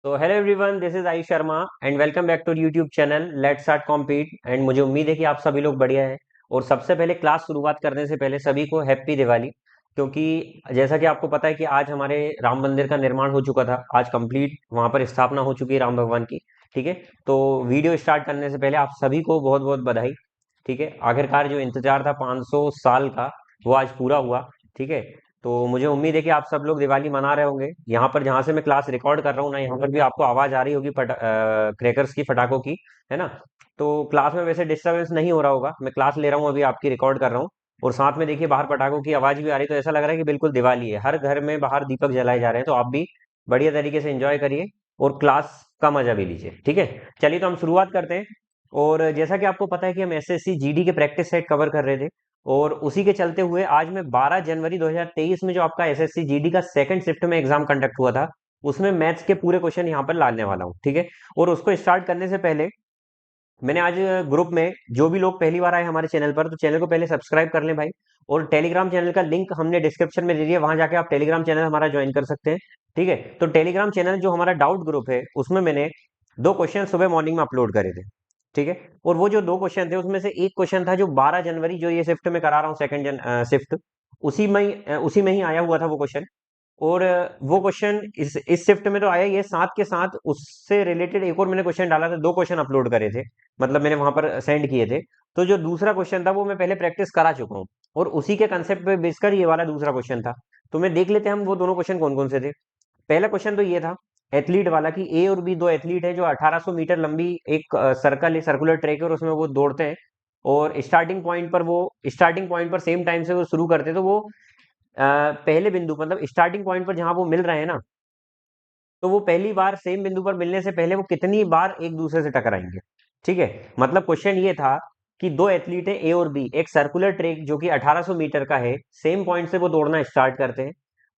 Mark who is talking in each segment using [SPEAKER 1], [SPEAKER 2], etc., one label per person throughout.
[SPEAKER 1] तो hello everyone, this is I Sharma and welcome back to YouTube channel let's start compete. And मुझे उम्मीद है कि आप सभी लोग बढ़िया हैं। और सबसे पहले क्लास शुरुआत करने से पहले सभी को हैप्पी दिवाली। क्योंकि जैसा कि आपको पता है कि आज हमारे राम मंदिर का निर्माण हो चुका था, आज कंप्लीट वहां पर स्थापना हो चुकी है राम भगवान की। ठीक है। तो वीडियो स्टार्ट करने से पहले आप सभी को बहुत बहुत बधाई। ठीक है, आखिरकार जो इंतजार था 500 साल का वो आज पूरा हुआ। ठीक है। तो मुझे उम्मीद है कि आप सब लोग दिवाली मना रहे होंगे। यहाँ पर जहाँ से मैं क्लास रिकॉर्ड कर रहा हूँ ना, यहाँ पर भी आपको आवाज आ रही होगी क्रैकर्स की, पटाखों की, है ना। तो क्लास में वैसे डिस्टरबेंस नहीं हो रहा होगा, मैं क्लास ले रहा हूँ अभी, आपकी रिकॉर्ड कर रहा हूँ। और साथ में देखिए बाहर पटाखों की आवाज भी आ रही है, तो ऐसा लग रहा है कि बिल्कुल दिवाली है, हर घर में बाहर दीपक जलाए जा रहे हैं। तो आप भी बढ़िया तरीके से एंजॉय करिए और क्लास का मजा भी लीजिए। ठीक है। चलिए तो हम शुरुआत करते हैं। और जैसा कि आपको पता है कि हम एसएससी जीडी के प्रैक्टिस सेट कवर कर रहे थे, और उसी के चलते हुए आज मैं 12 जनवरी 2023 में जो आपका एसएससी जीडी का सेकंड शिफ्ट में एग्जाम कंडक्ट हुआ था, उसमें मैथ्स के पूरे क्वेश्चन यहाँ पर लाने वाला हूँ। ठीक है। और उसको स्टार्ट करने से पहले मैंने आज ग्रुप में जो भी लोग पहली बार आए हमारे चैनल पर, तो चैनल को पहले सब्सक्राइब कर लें भाई। और टेलीग्राम चैनल का लिंक हमने डिस्क्रिप्शन में दे दिया, वहां जाके आप टेलीग्राम चैनल हमारा ज्वाइन कर सकते हैं। ठीक है। तो टेलीग्राम चैनल जो हमारा डाउट ग्रुप है, उसमें मैंने दो क्वेश्चन सुबह मॉर्निंग में अपलोड करे थे। ठीक है। और वो जो दो क्वेश्चन थे, उसमें से एक क्वेश्चन था जो 12 जनवरी, जो ये शिफ्ट में करा रहा हूँ सेकंड शिफ्ट, उसी में ही आया हुआ था वो क्वेश्चन। और वो क्वेश्चन इस शिफ्ट में तो आया ही है, साथ के साथ उससे रिलेटेड एक और मैंने क्वेश्चन डाला था, दो क्वेश्चन अपलोड करे थे, मतलब मैंने वहां पर सेंड किए थे। तो जो दूसरा क्वेश्चन था वो मैं पहले प्रैक्टिस करा चुका हूँ, और उसी के कंसेप्ट पे बेस कर ये वाला दूसरा क्वेश्चन था। तो मैं देख लेते हैं हम वो दोनों क्वेश्चन कौन कौन से थे। पहला क्वेश्चन तो ये था एथलीट वाला, कि ए और बी दो एथलीट है जो 1800 मीटर लंबी एक सर्कुलर ट्रैक है, और उसमें वो दौड़ते हैं। और स्टार्टिंग पॉइंट पर सेम टाइम से वो शुरू करते हैं। तो वो पहले बिंदु, मतलब स्टार्टिंग पॉइंट पर जहां वो मिल रहे हैं ना, तो वो पहली बार सेम बिंदु पर मिलने से पहले वो कितनी बार एक दूसरे से टकराएंगे। ठीक है। मतलब क्वेश्चन ये था कि दो एथलीट है ए और बी, एक सर्कुलर ट्रैक जो कि 1800 मीटर का है, सेम पॉइंट से वो दौड़ना स्टार्ट करते हैं,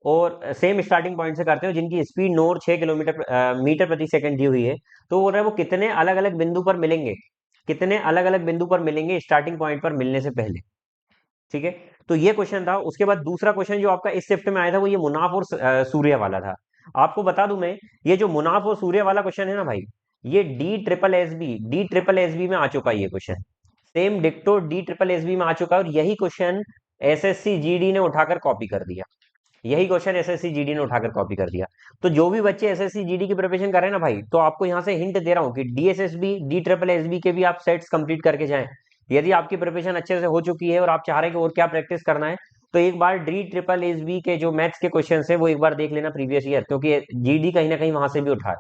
[SPEAKER 1] और सेम स्टार्टिंग पॉइंट से करते हैं, जिनकी स्पीड नॉर 6 किलोमीटर मीटर प्रति सेकंड दी हुई है। तो वो रहा है वो कितने अलग अलग बिंदु पर मिलेंगे, कितने अलग अलग बिंदु पर मिलेंगे स्टार्टिंग पॉइंट पर मिलने से पहले। ठीक है। तो ये क्वेश्चन था। उसके बाद दूसरा क्वेश्चन जो आपका इस शिफ्ट में आया था, वो ये मुनाफ और सूर्य वाला था। आपको बता दूं मैं, ये जो मुनाफ और सूर्य वाला क्वेश्चन है ना भाई, ये डी ट्रिपल एस बी में आ चुका है ये क्वेश्चन। सेम डिक्टो डी ट्रिपल एस बी में आ चुका है, और यही क्वेश्चन एसएससी जीडी ने उठाकर कॉपी कर दिया। यही क्वेश्चन एसएससी जीडी ने उठाकर कॉपी कर दिया। तो जो भी बच्चे एसएससी जीडी की प्रिपरेशन कर रहे हैं ना भाई, तो आपको यहाँ से हिंट दे रहा हूँ कि डीएसएसबी डी ट्रिपल एसबी के भी आप सेट्स कंप्लीट करके जाएं। यदि आपकी प्रिपरेशन अच्छे से हो चुकी है और आप चाह रहे हैं कि और क्या प्रैक्टिस करना है, तो एक बार डी ट्रिपल एसबी के जो मैथ्स के क्वेश्चन है वो एक बार देख लेना प्रीवियस ईयर, क्योंकि जीडी कहीं ना कहीं वहां से भी उठा है।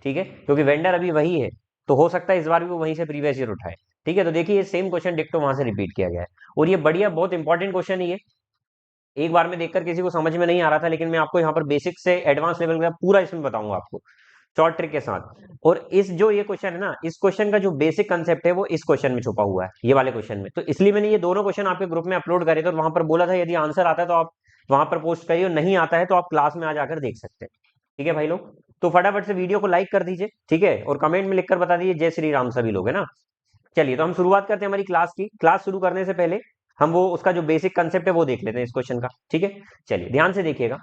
[SPEAKER 1] ठीक है, क्योंकि वेंडर अभी वही है, तो हो सकता है इस बार भी वो वहीं से प्रीवियस ईयर उठाए। ठीक है। तो देखिए ये सेम क्वेश्चन डिक्टो वहां से रिपीट किया गया है, और ये बढ़िया बहुत इंपॉर्टेंट क्वेश्चन है ये। एक बार में देखकर किसी को समझ में नहीं आ रहा था, लेकिन मैं आपको यहाँ पर बेसिक से एडवांस लेवल का पूरा इसमें बताऊंगा आपको, शॉर्ट ट्रिक के साथ। और इस जो ये क्वेश्चन है ना, इस क्वेश्चन का जो बेसिक कंसेप्ट है वो इस क्वेश्चन में छुपा हुआ है, ये वाले क्वेश्चन में। तो इसलिए मैंने ये दोनों क्वेश्चन आपके ग्रुप में अपलोड करे थे, और वहां पर बोला था यदि आंसर आता है तो आप वहां पर पोस्ट करिए, और नहीं आता है तो आप क्लास में आ जाकर देख सकते हैं। ठीक है भाई लोग। तो फटाफट से वीडियो को लाइक कर दीजिए, ठीक है, और कमेंट में लिखकर बता दीजिए जय श्री राम सभी लोग, है ना। चलिए तो हम शुरुआत करते हैं हमारी क्लास की। क्लास शुरू करने से पहले हम वो उसका जो बेसिक कंसेप्ट है वो देख लेते हैं इस क्वेश्चन का। ठीक है। चलिए ध्यान से देखिएगा,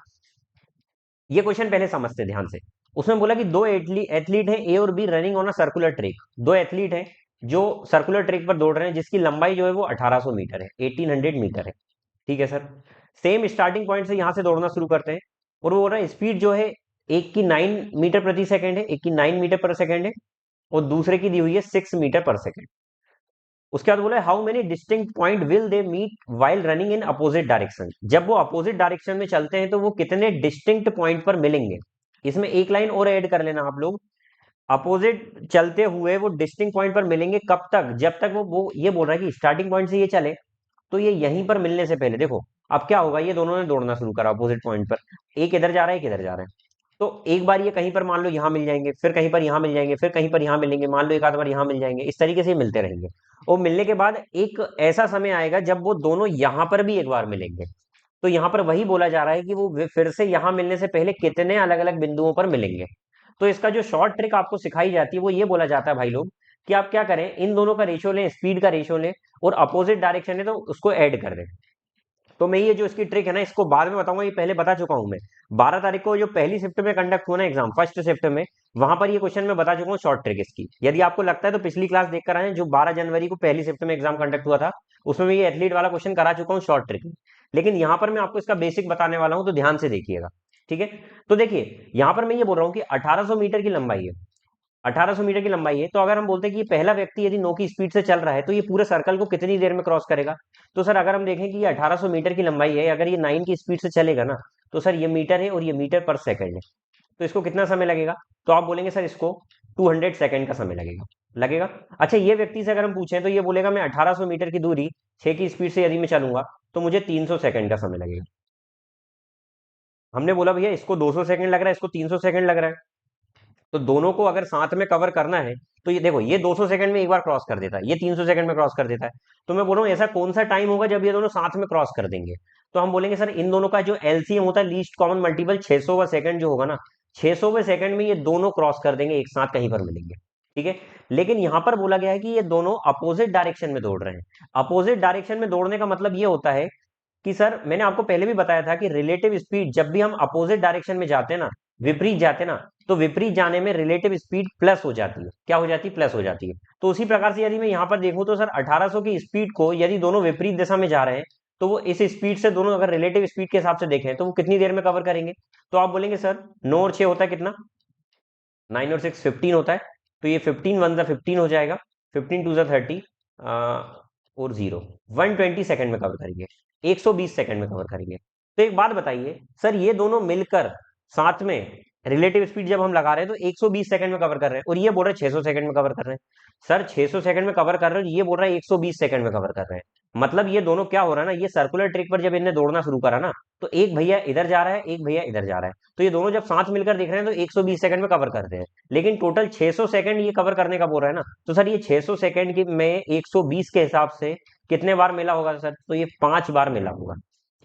[SPEAKER 1] ये क्वेश्चन पहले समझते हैं ध्यान से। उसमें बोला कि दो एथलीट हैं ए और B running on a circular track. दो एथलीट हैं जो सर्कुलर ट्रैक पर दौड़ रहे हैं, जिसकी लंबाई जो है वो 1800 मीटर है, 1800 मीटर है। ठीक है सर। सेम स्टार्टिंग पॉइंट से यहां से दौड़ना शुरू करते हैं, और वो बोल रहा है स्पीड जो है एक की 9 मीटर प्रति सेकंड है, एक की 9 मीटर पर सेकंड है, और दूसरे की दी हुई है 6 मीटर पर सेकंड। उसके बाद बोला how many distinct point will they meet while running in opposite direction. जब वो अपोजिट डायरेक्शन में चलते हैं तो वो कितने डिस्टिंक्ट पॉइंट पर मिलेंगे। इसमें एक लाइन और ऐड कर लेना आप लोग, अपोजिट चलते हुए वो डिस्टिंक्ट पॉइंट पर मिलेंगे कब तक, जब तक वो ये बोल रहा है कि स्टार्टिंग पॉइंट से ये चले, तो ये यहीं पर मिलने से पहले देखो। अब क्या होगा, ये दोनों ने दौड़ना शुरू करा अपोजिट पॉइंट पर, एक इधर जा रहा है एक इधर जा रहा है। तो एक बार ये कहीं पर मान लो यहाँ मिल जाएंगे, फिर कहीं पर यहाँ मिल जाएंगे, फिर कहीं पर यहाँ मिलेंगे, मान लो एक आध बार यहाँ मिल जाएंगे, इस तरीके से मिलते रहेंगे। और मिलने के बाद एक ऐसा समय आएगा जब वो दोनों यहाँ पर भी एक बार मिलेंगे। तो यहाँ पर वही बोला जा रहा है कि वो फिर से यहाँ मिलने से पहले कितने अलग अलग बिंदुओं पर मिलेंगे। तो इसका जो शॉर्ट ट्रिक आपको सिखाई जाती है वो ये बोला जाता है भाई लोग, कि आप क्या करें, इन दोनों का रेशियो लें, स्पीड का रेशियो लें, और अपोजिट डायरेक्शन है तो उसको ऐड कर दें। तो मैं ये जो इसकी ट्रिक है ना, इसको बाद में बताऊंगा, ये पहले बता चुका हूं मैं। 12 तारीख को जो पहली शिफ्ट में कंडक्ट हुआ ना एग्जाम, फर्स्ट शिफ्ट में, वहां पर ये क्वेश्चन मैं बता चुका हूँ शॉर्ट ट्रिक इसकी। यदि आपको लगता है तो पिछली क्लास देख कर आए, जो 12 जनवरी को पहली शिफ्ट में एग्जाम कंडक्ट हुआ था, उसमें मैं ये एथलीट वाला क्वेश्चन करा चुका हूँ शॉर्ट ट्रिक में। लेकिन यहाँ पर मैं आपको इसका बेसिक बताने वाला हूँ, तो ध्यान से देखिएगा। ठीक है, तो देखिए यहाँ पर मैं ये बोल रहा हूँ कि 1800 मीटर की लंबाई है। 1800 मीटर की लंबाई है, तो अगर हम बोलते हैं कि ये पहला व्यक्ति यदि 9 की स्पीड से चल रहा है, तो ये पूरे सर्कल को कितनी देर में क्रॉस करेगा? तो सर अगर हम देखें कि ये 1800 मीटर की लंबाई है, अगर ये 9 की स्पीड से चलेगा ना, तो सर ये मीटर है और ये मीटर पर सेकंड है, तो इसको कितना समय लगेगा? तो आप बोलेंगे सर इसको 200 सेकंड का समय लगेगा। लगेगा। अच्छा, ये व्यक्ति से अगर हम पूछें तो ये बोलेगा मैं 1800 मीटर की दूरी 6 की स्पीड से यदि मैं चलूंगा तो मुझे 300 सेकंड का समय लगेगा। हमने बोला भैया इसको 200 सेकंड लग रहा है, इसको 300 सेकंड लग रहा है, तो दोनों को अगर साथ में कवर करना है, तो ये देखो ये 200 सेकंड में एक बार क्रॉस कर देता है, ये 300 सेकंड में क्रॉस कर देता है। तो मैं बोल रहा हूँ ऐसा कौन सा टाइम होगा जब ये दोनों साथ में क्रॉस कर देंगे? तो हम बोलेंगे सर इन दोनों का जो एलसीएम होता है, लीस्ट कॉमन मल्टीपल, 600वां सेकंड जो होगा ना, 600वें सेकंड में ये दोनों क्रॉस कर देंगे, एक साथ कहीं पर मिलेंगे। ठीक है, लेकिन यहां पर बोला गया है कि ये दोनों अपोजिट डायरेक्शन में दौड़ रहे हैं। अपोजिट डायरेक्शन में दौड़ने का मतलब ये होता है कि सर मैंने आपको पहले भी बताया था कि रिलेटिव स्पीड जब भी हम अपोजिट डायरेक्शन में जाते हैं ना, विपरीत जाते हैं ना, तो विपरीत जाने में रिलेटिव स्पीड प्लस हो जाती है। क्या हो जाती है? प्लस हो जाती है। तो उसी प्रकार से यदि मैं यहाँ पर देखूं तो सर 1800 की स्पीड को यदि दोनों विपरीत दिशा में जा रहे हैं, तो वो इस स्पीड से दोनों अगर रिलेटिव स्पीड के हिसाब से देखें तो वो कितनी देर में कवर करेंगे? तो आप बोलेंगे सर 9 और 6 होता है कितना? 9 और 6 15 होता है, तो ये 15 वन जा 15 हो जाएगा, 15 टू जा 30 और जीरो, 120 सेकंड में कवर करेंगे, 120 सेकंड में कवर करेंगे। तो एक बात बताइए सर, ये दोनों मिलकर साथ में रिलेटिव स्पीड जब हम लगा रहे हैं तो 120 सेकंड में कवर कर रहे हैं, और ये बोल रहे हैं 600 सेकंड में कवर कर रहे हैं। सर 600 सेकंड में कवर कर रहे हैं, ये बोल रहा है 120 सेकंड में कवर कर रहे हैं। मतलब ये दोनों क्या हो रहा है ना, ये सर्कुलर ट्रिक पर जब इन्हें दौड़ना शुरू करा ना, तो एक भैया इधर जा रहा है, एक भैया इधर जा रहा है, तो ये दोनों जब साथ मिलकर देख रहे हैं तो 120 सेकंड में कवर करते हैं। लेकिन टोटल 600 सेकंड ये कवर करने का बोल रहा है ना, तो सर ये 600 सेकंड की में 120 के हिसाब से कितने बार मिला होगा सर? तो ये 5 बार मिला होगा।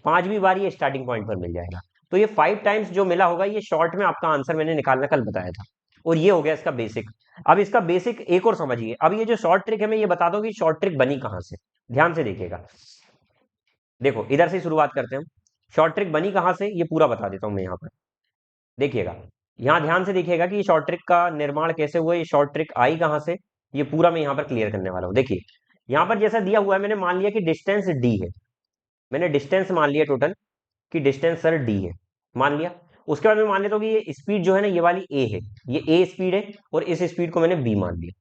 [SPEAKER 1] 5वीं बार ये स्टार्टिंग पॉइंट पर मिल जाएगा। तो ये 5 टाइम्स जो मिला होगा, ये शॉर्ट में आपका आंसर मैंने निकालना कल बताया था। और ये हो गया इसका बेसिक। अब इसका बेसिक एक और समझिए। अब ये जो शॉर्ट ट्रिक है, मैं ये बता दूं कि शॉर्ट ट्रिक बनी कहां से। ध्यान से देखिएगा। देखो इधर से शुरुआत करते हैं। शॉर्ट ट्रिक बनी कहां से, ये पूरा बता देता हूं मैं यहाँ पर। देखिएगा, यहाँ ध्यान से देखिएगा कि ये शॉर्ट ट्रिक का निर्माण कैसे हुआ, ये शॉर्ट ट्रिक आई कहां से, ये पूरा मैं यहाँ पर क्लियर करने वाला हूँ। देखिए यहाँ पर जैसा दिया हुआ है, मैंने मान लिया कि डिस्टेंस डी है। मैंने डिस्टेंस मान लिया टोटल कि डिस्टेंस सर डी है, मान लिया। उसके बाद मैं मान लेता हूँ कि ये स्पीड जो है ना, ये वाली ए है, ये ए स्पीड है, और इस स्पीड को मैंने बी मान लिया।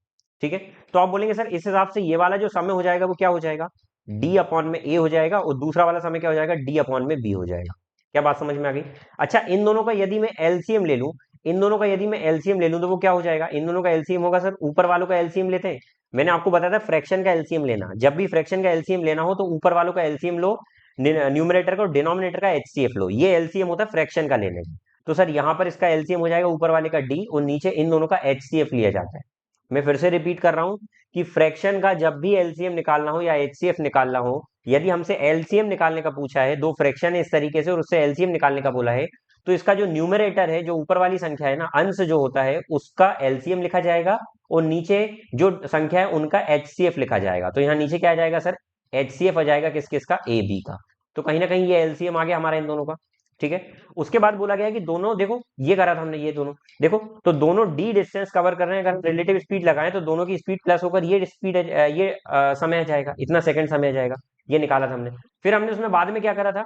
[SPEAKER 1] ठीक है, तो आप बोलेंगे सर इस हिसाब से ये वाला जो समय हो जाएगा वो क्या हो जाएगा? डी अपॉन में ए हो जाएगा, और दूसरा वाला समय क्या हो जाएगा? डी अपॉन में बी हो जाएगा। क्या बात समझ में आ गई? अच्छा, इन दोनों का यदि मैं एलसीएम ले लूं, इन दोनों का यदि मैं एलसीएम ले लूं तो वो क्या हो जाएगा? इन दोनों का एलसीएम होगा सर, ऊपर वालों का एलसीएम लेते हैं। मैंने आपको बताया था फ्रैक्शन का एलसीएम लेना, जब भी फ्रैक्शन का एलसीएम लेना हो तो ऊपर वालों का एलसीएम लो, न्यूमरेटर का और डिनोमिनेटर का एचसीएफ लो। ये एलसीएम होता है फ्रैक्शन का लेने का। तो सर यहाँ पर इसका एलसीएम हो जाएगा ऊपर वाले का डी, और नीचे इन दोनों का एचसीएफ लिया जाता है। मैं फिर से रिपीट कर रहा हूं कि फ्रैक्शन का जब भी एलसीएम निकालना हो या एचसीएफ निकालना हो, यदि हमसे एलसीएम निकालने का पूछा है, दो फ्रैक्शन है इस तरीके से और उससे एलसीएम निकालने का बोला है, तो इसका जो न्यूमरेटर है, जो ऊपर वाली संख्या है ना, अंश जो होता है उसका एलसीएम लिखा जाएगा, और नीचे जो संख्या है उनका एचसीएफ लिखा जाएगा। तो यहाँ नीचे क्या आ जाएगा सर? एचसीएफ आ जाएगा किस किसका? ए बी का। तो कहीं ना कहीं ये एलसीएम आ गया हमारा इन दोनों का। ठीक है, उसके बाद बोला गया कि दोनों देखो, ये करा था हमने, ये दोनों देखो, तो दोनों डी डिस्टेंस कवर कर रहे हैं। अगर रिलेटिव स्पीड लगाएं तो दोनों की स्पीड प्लस होकर ये स्पीड ये समय आ जाएगा, इतना सेकंड समय आ जाएगा। ये निकाला था हमने। फिर हमने उसमें बाद में क्या करा था,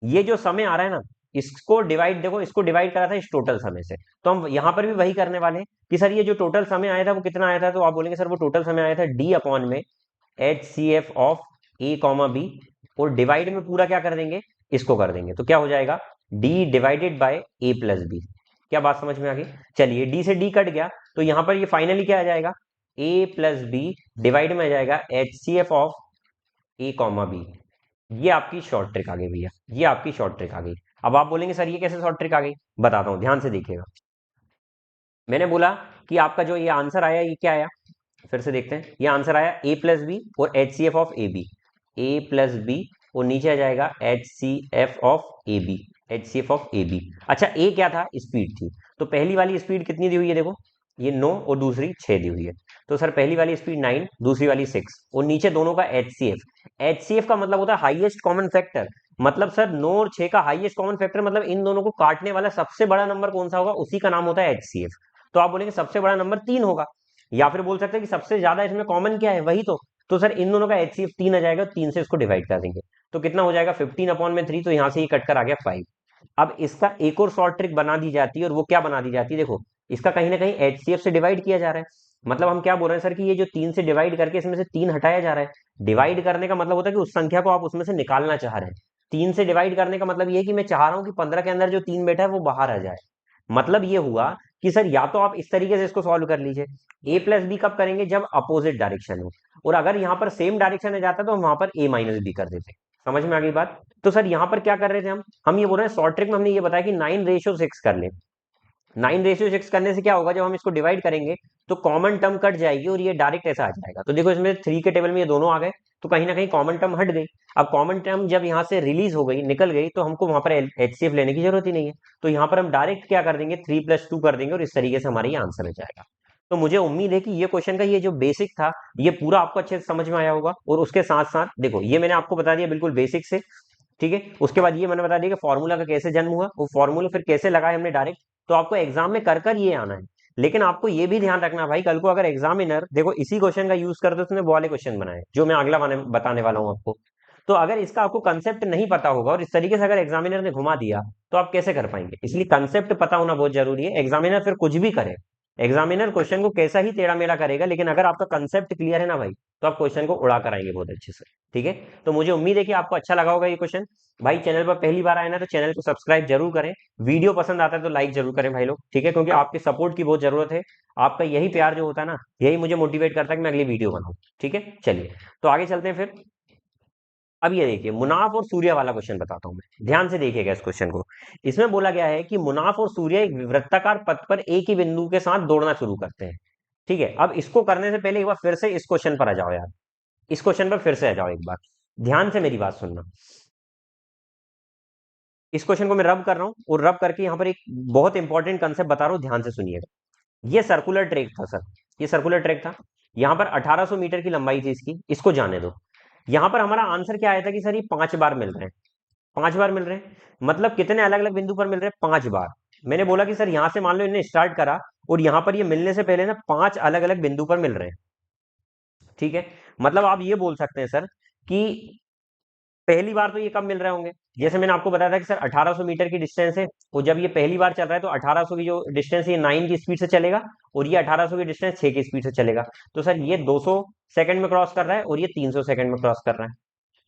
[SPEAKER 1] ये जो समय आ रहा है ना, इसको डिवाइड, देखो इसको डिवाइड करा था इस टोटल समय से। तो हम यहाँ पर भी वही करने वाले हैं कि सर ये जो टोटल समय आया था वो कितना आया था, तो आप बोलेंगे सर वो टोटल समय आया था डी अपॉन में HCF of A of B कॉमा बी, और डिवाइड में पूरा क्या कर देंगे, इसको कर देंगे। तो क्या हो जाएगा? D divided by A plus B. क्या बात समझ में आ गई? चलिए डी से डी कट गया, तो यहां पर ये फाइनली क्या आ जाएगा? ए प्लस बी डिवाइड में आ जाएगा HCF of A of B कॉमा बी। ये आपकी शॉर्ट ट्रिक आ गई भैया, ये आपकी शॉर्ट ट्रिक आ गई। अब आप बोलेंगे सर ये कैसे शॉर्ट ट्रिक आ गई? बताता हूं, ध्यान से देखिएगा। मैंने बोला कि आपका जो ये आंसर आया, ये क्या आया? फिर से देखते हैं। ये आंसर आया ए प्लस बी और एच सी एफ ऑफ ए बी, ए प्लस बी, और नीचे आ जाएगा एच सी एफ ऑफ ए बी, एच सी एफ ऑफ ए बी। अच्छा, ए क्या था? स्पीड थी। तो पहली वाली स्पीड कितनी दी हुई है देखो, ये 9 और दूसरी 6 दी हुई है। तो सर पहली वाली स्पीड 9, दूसरी वाली 6, और नीचे दोनों का एचसीएफ। एचसीएफ का मतलब होता है हाईएस्ट कॉमन फैक्टर। मतलब सर 9 और 6 का हाईएस्ट कॉमन फैक्टर, मतलब इन दोनों को काटने वाला सबसे बड़ा नंबर कौन सा होगा, उसी का नाम होता है एचसीएफ। तो आप बोलेंगे सबसे बड़ा नंबर 3 होगा, या फिर बोल सकते हैं कि सबसे ज्यादा इसमें कॉमन क्या है, वही तो सर इन दोनों का एचसीएफ 3 आ जाएगा, 3 से इसको डिवाइड कर देंगे तो कितना हो जाएगा 15/3, तो यहां से ये कट कर आ गया 5। अब इसका एक और शॉर्ट ट्रिक बना दी जाती है, और वो क्या बना दी जाती है, देखो इसका कहीं ना कहीं एचसीएफ से डिवाइड किया जा रहा है। मतलब हम क्या बोल रहे हैं सर कि ये जो 3 से डिवाइड करके इसमें से 3 हटाया जा रहा है। डिवाइड करने का मतलब होता है कि उस संख्या को आप उसमें से निकालना चाह रहे हैं। 3 से डिवाइड करने का मतलब ये है कि मैं चाह रहा हूं कि 15 के अंदर जो 3 बैठा है वो बाहर आ जाए। मतलब ये हुआ कि सर या तो आप इस तरीके से इसको सॉल्व कर लीजिए, ए प्लस बी कब करेंगे, जब अपोजिट डायरेक्शन हो, और अगर यहाँ पर सेम डायरेक्शन में जाता है तो हम वहां पर ए माइनस बी कर देते हैं। समझ में आ गई बात। तो सर यहाँ पर क्या कर रहे थे हम ये बोल रहे हैं शॉर्ट ट्रिक में हमने ये बताया कि 9:6 कर ले। 9:6 करने से क्या होगा, जब हम इसको डिवाइड करेंगे तो कॉमन टर्म कट जाएगी और ये डायरेक्ट ऐसा आ जाएगा। तो देखो इसमें 3 के टेबल में ये दोनों आ गए, तो कहीं ना कहीं कॉमन टर्म हट गई। अब कॉमन टर्म जब यहाँ से रिलीज हो गई, निकल गई, तो हमको वहां पर एचसीएफ लेने की जरूरत ही नहीं है। तो यहाँ पर हम डायरेक्ट क्या कर देंगे, 3+2 कर देंगे, और इस तरीके से हमारा ये आंसर हो जाएगा। तो मुझे उम्मीद है कि ये क्वेश्चन का ये जो बेसिक था, ये पूरा आपको अच्छे से समझ में आया होगा। और उसके साथ साथ देखो ये मैंने आपको बता दिया बिल्कुल बेसिक से, ठीक है। उसके बाद ये मैंने बता दिया कि फॉर्मूला का कैसे जन्म हुआ, वो फॉर्मूला फिर कैसे लगाए हमने डायरेक्ट। तो आपको एग्जाम में कर कर ये आना है। लेकिन आपको ये भी ध्यान रखना भाई, कल को अगर एग्जामिनर देखो इसी क्वेश्चन का यूज कर दो, उसने वो वाले क्वेश्चन बनाए जो मैं अगला बताने वाला हूँ आपको। तो अगर इसका आपको कंसेप्ट नहीं पता होगा और इस तरीके से अगर एग्जामिनर ने घुमा दिया, तो आप कैसे कर पाएंगे। इसलिए कंसेप्ट पता होना बहुत जरूरी है। एग्जामिनर फिर कुछ भी करे, एग्जामिनर क्वेश्चन को कैसा ही टेढ़ा मेढ़ा करेगा, लेकिन अगर आपका कंसेप्ट क्लियर है ना भाई, तो आप क्वेश्चन को उड़ा कर आएंगे बहुत अच्छे से। ठीक है। तो मुझे उम्मीद है कि आपको अच्छा लगा होगा ये क्वेश्चन। भाई चैनल पर पहली बार आए ना तो चैनल को सब्सक्राइब जरूर करें। वीडियो पसंद आता है तो लाइक जरूर करें भाई लोग, ठीक है, क्योंकि आपके सपोर्ट की बहुत जरूरत है। आपका यही प्यार जो होता है ना, यही मुझे मोटिवेट करता है कि मैं अगली वीडियो बनाऊं। ठीक है, चलिए तो आगे चलते हैं फिर। अब ये देखिए मुनाफ और सूर्य वाला क्वेश्चन बताता हूं मैं, ध्यान से देखिएगा इस क्वेश्चन को। इसमें बोला गया है कि मुनाफ और सूर्य एक वृत्ताकार पथ पर एक ही बिंदु के साथ दौड़ना शुरू करते हैं। ठीक है, अब इसको करने से पहले एक बार फिर से इस क्वेश्चन पर आ जाओ यार। इस क्वेश्चन पर फिर से आ जाओ एक बार, ध्यान से मेरी बात सुनना। इस क्वेश्चन को मैं रब कर रहा हूं, और रब करके यहां पर एक बहुत इंपॉर्टेंट कंसेप्ट बता रहा हूं, ध्यान से सुनिएगा। ये सर्कुलर ट्रैक था सर, ये सर्कुलर ट्रैक था। यहां पर 1800 मीटर की लंबाई थी इसकी, इसको जाने दो। यहां पर हमारा आंसर क्या आया था कि सर ये 5 बार मिल रहे हैं। 5 बार मिल रहे हैं, मतलब कितने अलग अलग बिंदु पर मिल रहे हैं, 5 बार। मैंने बोला कि सर यहां से मान लो इन्हें स्टार्ट करा, और यहां पर ये मिलने से पहले ना 5 अलग अलग बिंदु पर मिल रहे हैं। ठीक है, मतलब आप ये बोल सकते हैं सर कि पहली बार तो ये कब मिल रहे होंगे, जैसे मैंने आपको बताया था कि सर 1800 मीटर की डिस्टेंस है, और जब ये पहली बार चल रहा है तो 1800 की जो डिस्टेंस है ये 9 की स्पीड से चलेगा, और ये 1800 की डिस्टेंस 6 की स्पीड से चलेगा। तो सर ये 200 सेकंड में क्रॉस कर रहा है, और ये 300 सेकंड में क्रॉस कर रहा है।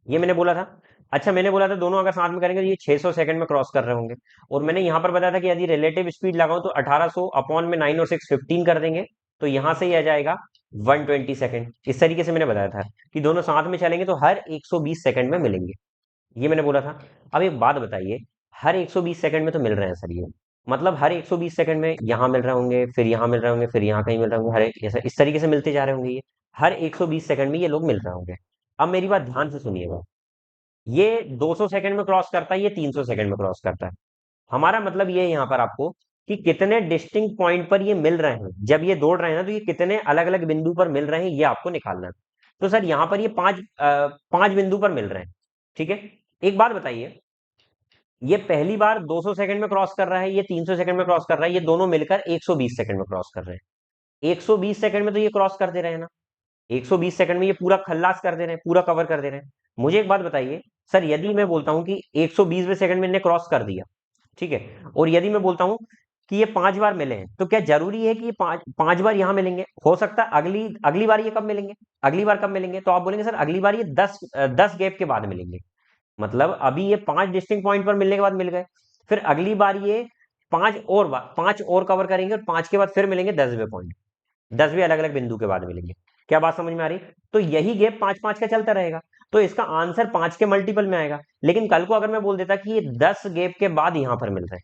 [SPEAKER 1] ये मैंने बोला था। अच्छा, मैंने बोला था दोनों अगर साथ में करेंगे तो ये 600 सेकंड में क्रॉस कर रहे होंगे। और मैंने यहां पर बताया था कि यदि रिलेटिव स्पीड लगाऊं तो 1800 अपॉन में 9 और 6 15 कर देंगे, तो यहां से ही आ जाएगा 120 सेकंड। इस तरीके से मैंने बताया था कि दोनों साथ में चलेंगे तो हर 120 सेकंड में मिलेंगे। ये मैंने बोला था। अब एक बात बताइए, हर 120 सेकंड में तो मिल रहे हैं सर ये, मतलब हर 120 सेकंड में यहाँ मिल रहे होंगे, फिर यहाँ मिल रहे होंगे, फिर यहाँ कहीं मिल रहे होंगे, हर एक ऐसा इस तरीके से मिलते जा रहे होंगे ये। हर 120 सेकंड में ये लोग मिल रहे होंगे। अब मेरी बात ध्यान से सुनिएगा, ये 200 सेकंड में क्रॉस करता है, ये 300 सेकंड में क्रॉस करता है। हमारा मतलब ये है यहाँ पर आपको कि कितने डिस्टिंक्ट पॉइंट पर ये मिल रहे हैं, जब ये दौड़ रहे हैं ना तो ये कितने अलग अलग बिंदु पर मिल रहे हैं, ये आपको निकालना है। तो सर यहाँ पर ये 5 बिंदु पर मिल रहे हैं। ठीक है, एक बात बताइए, ये पहली बार 200 सेकंड में क्रॉस कर रहा है, ये 300 सेकंड में क्रॉस कर रहा है, ये दोनों मिलकर 120 सेकंड में क्रॉस कर रहे हैं। 120 सेकंड में तो ये क्रॉस कर दे रहे हैं ना, 120 सेकंड में ये पूरा खल्लास कर दे रहे हैं, पूरा कवर कर दे रहे हैं। मुझे एक बात बताइए सर, यदि मैं बोलता हूं कि 120वें सेकंड में इन्हें क्रॉस कर दिया, ठीक है, और यदि मैं बोलता हूं कि ये 5 बार मिले हैं, तो क्या जरूरी है कि ये पांच बार यहां मिलेंगे, हो सकता है अगली अगली बार ये कब मिलेंगे, अगली बार कब मिलेंगे, तो आप बोलेंगे सर अगली बार ये 10 गैप के बाद मिलेंगे। मतलब अभी ये 5 डिस्टिंक्ट पॉइंट पर मिलने के बाद मिल गए, फिर अगली बार ये 5 और कवर करेंगे, और 5 के बाद फिर मिलेंगे 10वें पॉइंट, 10वें अलग अलग बिंदु के बाद मिलेंगे। क्या बात समझ में आ रही। तो यही गैप 5 5 का चलता रहेगा, तो इसका आंसर 5 के मल्टीपल में आएगा। लेकिन कल को अगर मैं बोल देता कि ये 10 गैप के बाद यहां पर मिल रहे हैं,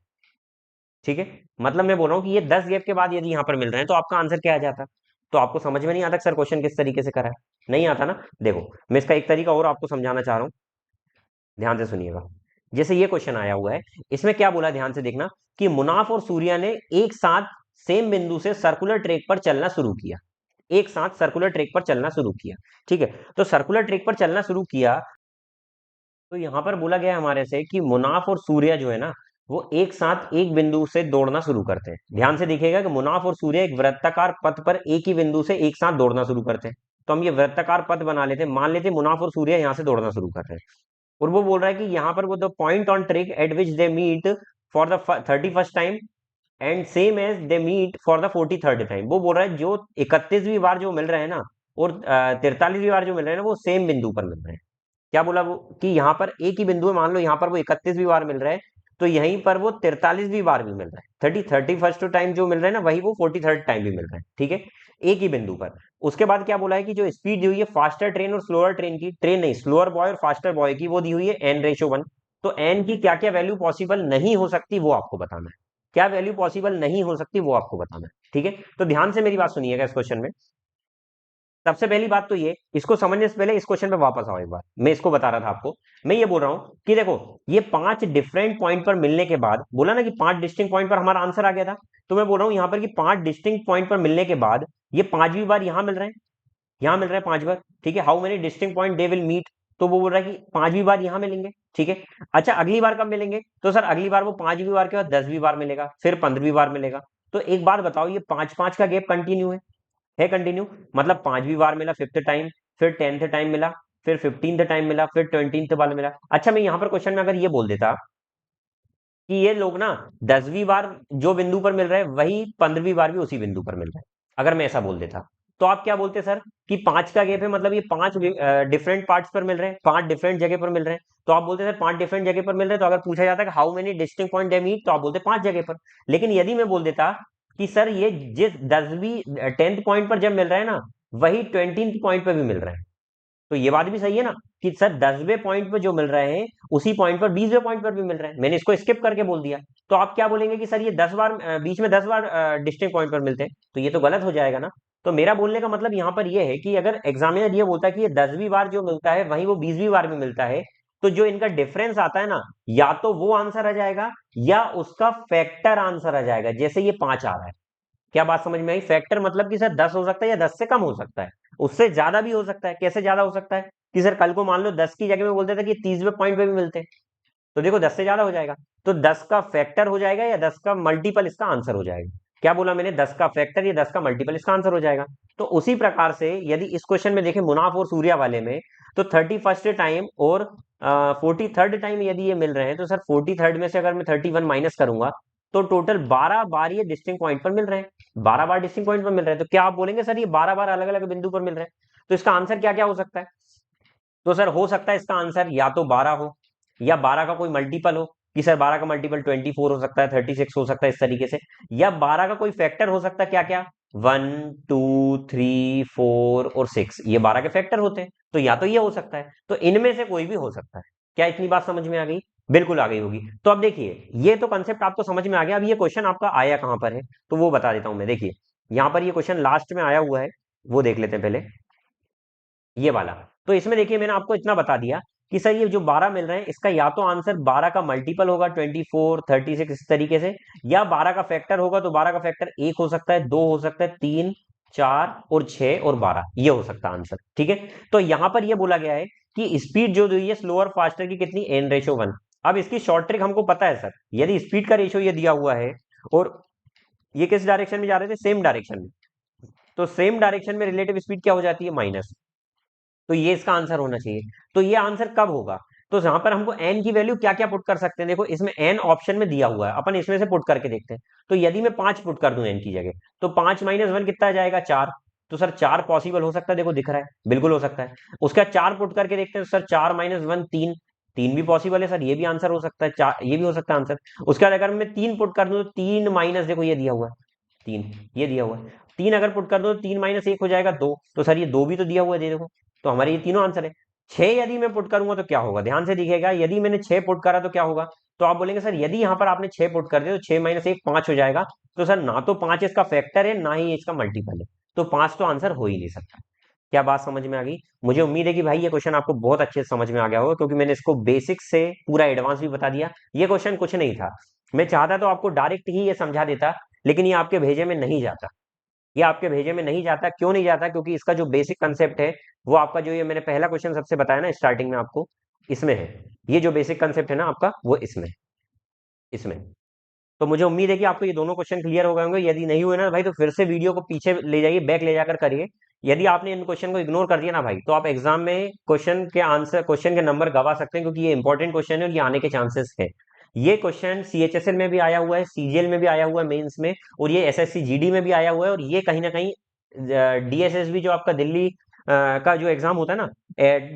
[SPEAKER 1] ठीक है, मतलब मैं बोल रहा हूं कि ये 10 गैप के बाद यदि यहां पर मिल रहे हैं, तो आपका आंसर क्या आ जाता। तो आपको समझ में नहीं आता सर क्वेश्चन किस तरीके से करा है, नहीं आता ना। देखो मैं इसका एक तरीका और आपको समझाना चाह रहा हूं, ध्यान से सुनिएगा। जैसे ये क्वेश्चन आया हुआ है, इसमें क्या बोला है, ध्यान से देखना कि मुनाफ और सूर्या ने एक साथ सेम बिंदु से सर्कुलर ट्रैक पर चलना शुरू किया, एक साथ सर्कुलर ट्रैक पर चलना शुरू किया। ठीक है, तो सर्कुलर ट्रैक पर चलना शुरू किया, तो यहां पर बोला गया हमारे से कि मुनाफ और सूर्य जो है ना, वो एक साथ एक बिंदु से दौड़ना शुरू करते हैं। ध्यान से देखिएगा कि मुनाफ और सूर्य एक वृत्ताकार पथ पर एक ही बिंदु से एक साथ दौड़ना शुरू करते हैं। तो हम ये वृत्ताकार पथ बना लेते हैं, मान लेते हैं मुनाफ और सूर्य यहाँ से दौड़ना शुरू कर रहे हैं, और वो बोल रहा है कि यहाँ पर वो the point on track at which they meet for the 31st time and same as they meet for the 43rd time. वो बोल रहा है जो 31वीं बार जो मिल रहे हैं ना, और 43वीं बार जो मिल रहे हैं ना, वो सेम बिंदु पर मिल रहे हैं। क्या बोला वो कि यहाँ पर एक ही बिंदु है, मान लो यहाँ पर वो 31वीं बार मिल रहा है, तो यहीं पर वो 43वीं बार भी मिल रहा है। 31st टाइम जो मिल रहा है ना, वही वो 43rd टाइम भी मिल रहा है। ठीक है, एक ही बिंदु पर। उसके बाद क्या बोला है कि जो स्पीड दी हुई है फास्टर ट्रेन और स्लोअर ट्रेन की, ट्रेन नहीं, स्लोअर बॉय और फास्टर बॉय की, वो दी हुई है n/1। तो n की क्या क्या वैल्यू पॉसिबल नहीं हो सकती वो आपको बताना है, क्या वैल्यू पॉसिबल नहीं हो सकती वो आपको बताना है। ठीक है, तो ध्यान से मेरी बात सुनिएगा इस क्वेश्चन में। सबसे पहली बात तो ये, इसको समझने से पहले इस क्वेश्चन पे वापस आओ एक बार। मैं इसको बता रहा था आपको, मैं ये बोल रहा हूं कि देखो, ये 5 डिफरेंट पॉइंट पर मिलने के बाद, बोला ना कि 5 डिस्टिंक्ट पॉइंट पर हमारा आंसर आ गया था, तो मैं बोल रहा हूं यहां पर कि 5 डिस्टिंक्ट पॉइंट पर मिलने के बाद ये 5वीं बार यहां मिल रहे हैं, यहां मिल रहा है 5 बार। ठीक है, how many distinct point they will meet, तो वो बोल रहा है कि 5वीं बार यहां मिलेंगे। ठीक है, अच्छा अगली बार कब मिलेंगे, तो सर अगली बार वो 5वीं बार के बाद 10वीं बार मिलेगा, फिर 15वीं बार मिलेगा। तो एक बात बताओ, ये 5-5 का गैप कंटिन्यू है कंटिन्यू, मतलब 5वीं बार मिला 5th टाइम, फिर 10th टाइम मिला, फिर 15th टाइम मिला, फिर 20th बार मिला। अच्छा मैं यहाँ पर क्वेश्चन में अगर ये बोल देता कि ये लोग ना 10वीं बार जो बिंदु पर मिल रहे हैं, वही 15वीं बार भी उसी बिंदु पर मिल रहे हैं, अगर मैं ऐसा बोल देता, तो आप क्या बोलते सर कि 5 का गैप है, मतलब ये 5 डिफरेंट पार्ट्स पर मिल रहे हैं, 5 डिफरेंट जगह पर मिल रहे हैं। तो आप बोलते सर 5 डिफरेंट जगह पर मिल रहे हैं, तो अगर पूछा जाता है कि how many distinct point they meet, तो आप बोलते 5 जगह पर। लेकिन यदि मैं बोल देता कि सर ये जिस 10वीं 10th पॉइंट पर जब मिल रहा है ना, वही 20th पॉइंट पर भी मिल रहा है, तो ये बात भी सही है ना कि सर 10वें पॉइंट पर जो मिल रहे हैं, उसी पॉइंट पर 20वें पॉइंट पर भी मिल रहे हैं। मैंने इसको स्किप करके बोल दिया, तो आप क्या बोलेंगे कि सर ये 10 बार बीच में 10 बार डिस्टिंक्ट पॉइंट पर मिलते हैं, तो ये तो गलत हो जाएगा ना। तो मेरा बोलने का मतलब यहाँ पर ये है कि अगर एग्जामिनर ये बोलता है कि ये 10वीं बार जो मिलता है वहीं वो 20वीं बार भी मिलता है, तो जो इनका डिफरेंस आता है ना, या तो वो आंसर आ जाएगा या उसका फैक्टर आंसर आ जाएगा, जैसे ये 5 आ रहा है। क्या बात समझ में आई? फैक्टर मतलब कि सर 10 हो सकता है या 10 से कम हो सकता है, उससे ज्यादा भी हो सकता है। कैसे ज्यादा हो सकता है कि सर कल को मान लो 10 की जगह में बोलते थे कि 30वें पॉइंट पे भी मिलते हैं, तो देखो 10 से ज्यादा हो जाएगा, तो 10 का फैक्टर हो जाएगा या 10 का मल्टीपल इसका आंसर हो जाएगा। क्या बोला मैंने? 10 का फैक्टर या 10 का मल्टीपल इसका आंसर हो जाएगा। तो उसी प्रकार से यदि इस क्वेश्चन में देखें मुनाफ और सूर्या वाले में, तो 31st टाइम और 43rd टाइम यदि ये मिल रहे हैं, तो सर 43rd में से अगर मैं 31 माइनस करूंगा, तो टोटल 12 बार ये डिस्टिंक्ट पॉइंट पर मिल रहे हैं, 12 बार डिस्टिंक्ट पॉइंट पर मिल रहे हैं। तो क्या आप बोलेंगे सर ये 12 बार अलग अलग बिंदु पर मिल रहे हैं, तो इसका आंसर क्या क्या हो सकता है? तो सर हो सकता है इसका आंसर या तो 12 हो, या 12 का कोई मल्टीपल हो, कि सर 12 का मल्टीपल 24 हो सकता है, 36 हो सकता है, इस तरीके से। या 12 का कोई फैक्टर हो सकता है, क्या क्या, 1 2 3 4 और 6, ये 12 के फैक्टर होते हैं, तो या तो ये हो सकता है, तो इनमें से कोई भी हो सकता है। क्या इतनी बात समझ में आ गई? बिल्कुल आ गई होगी। तो अब देखिए, ये तो कंसेप्ट आपको समझ में आ गया। अब ये क्वेश्चन आपका आया कहां पर है, तो वो बता देता हूं मैं। देखिए यहां पर ये क्वेश्चन लास्ट में आया हुआ है, वो देख लेते हैं पहले, ये वाला। तो इसमें देखिए मैंने आपको इतना बता दिया कि सर ये जो 12 मिल रहे हैं, इसका या तो आंसर 12 का मल्टीपल होगा, 24 36 इस तरीके से, या 12 का फैक्टर होगा, तो 12 का फैक्टर 1 हो सकता है, 2 हो सकता है, 3 4 और 6 और 12, ये हो सकता है आंसर। ठीक है, तो यहां पर ये बोला गया है कि स्पीड जो दी है स्लोअर फास्टर की कितनी, n/1। अब इसकी शॉर्ट ट्रिक हमको पता है सर, यदि स्पीड का रेशियो ये दिया हुआ है और ये किस डायरेक्शन में जा रहे थे, सेम डायरेक्शन में, तो सेम डायरेक्शन में रिलेटिव स्पीड क्या हो जाती है, माइनस। तो ये इसका आंसर होना चाहिए। तो ये आंसर कब होगा, तो जहां पर हमको n की वैल्यू क्या क्या पुट कर सकते हैं, देखो इसमें n ऑप्शन में दिया हुआ है, अपन इसमें से पुट करके देखते हैं। तो यदि मैं 5 पुट कर दूं n की जगह, तो 5 माइनस 1 कितना आ जाएगा, 4। तो सर 4 पॉसिबल हो सकता है, देखो दिख रहा है, बिल्कुल हो सकता है। उसका 4 पुट करके देखते हैं, तो सर 4 माइनस 1 3, 3 भी पॉसिबल है सर, ये भी आंसर हो सकता है, 4 ये भी हो सकता है आंसर। उसके बाद अगर मैं 3 पुट कर दूं, तो 3 माइनस, देखो ये दिया हुआ है 3, ये दिया हुआ है 3, अगर पुट कर दो तो 3 माइनस 1 हो जाएगा 2, तो सर ये 2 भी तो दिया हुआ है, दे देखो। तो हमारे ये तीनों आंसर है। 6 यदि मैं पुट करूंगा तो क्या होगा, ध्यान से दिखेगा, यदि मैंने 6 पुट करा तो क्या होगा, तो आप बोलेंगे सर यदि यहां पर आपने 6 पुट कर दिया तो 6 माइनस 1 5 हो जाएगा। तो सर ना तो 5 इसका फैक्टर है, ना ही इसका मल्टीपल है, तो 5 तो आंसर हो ही नहीं सकता। क्या बात समझ में आ गई? मुझे उम्मीद है कि भाई ये क्वेश्चन आपको बहुत अच्छे से समझ में आ गया होगा, क्योंकि मैंने इसको बेसिक से पूरा एडवांस भी बता दिया। ये क्वेश्चन कुछ नहीं था, मैं चाहता तो आपको डायरेक्ट ही ये समझा देता लेकिन ये आपके भेजे में नहीं जाता। ये आपके भेजे में नहीं जाता, क्यों नहीं जाता? क्योंकि इसका जो बेसिक कंसेप्ट है वो आपका, जो ये मैंने पहला क्वेश्चन सबसे बताया ना स्टार्टिंग में आपको, इसमें है। ये जो बेसिक कंसेप्ट है ना आपका, वो इसमें। तो मुझे उम्मीद है कि आपको ये दोनों क्वेश्चन क्लियर हो गए होंगे। यदि नहीं हुए ना भाई, तो फिर से वीडियो को पीछे ले जाइए, बैक ले जाकर करिए। यदि आपने इन क्वेश्चन को इग्नोर कर दिया ना भाई, तो आप एग्जाम में क्वेश्चन के नंबर गवा सकते हैं, क्योंकि ये इंपॉर्टेंट क्वेश्चन है और ये आने के चांसेस है। ये क्वेश्चन सीएचएसएल में भी आया हुआ है, सीजीएल में भी आया हुआ है मेंस में, और ये एसएससी जीडी में भी आया हुआ है, और ये कहीं ना कहीं डीएसएसबी जो आपका दिल्ली का जो एग्जाम होता है ना,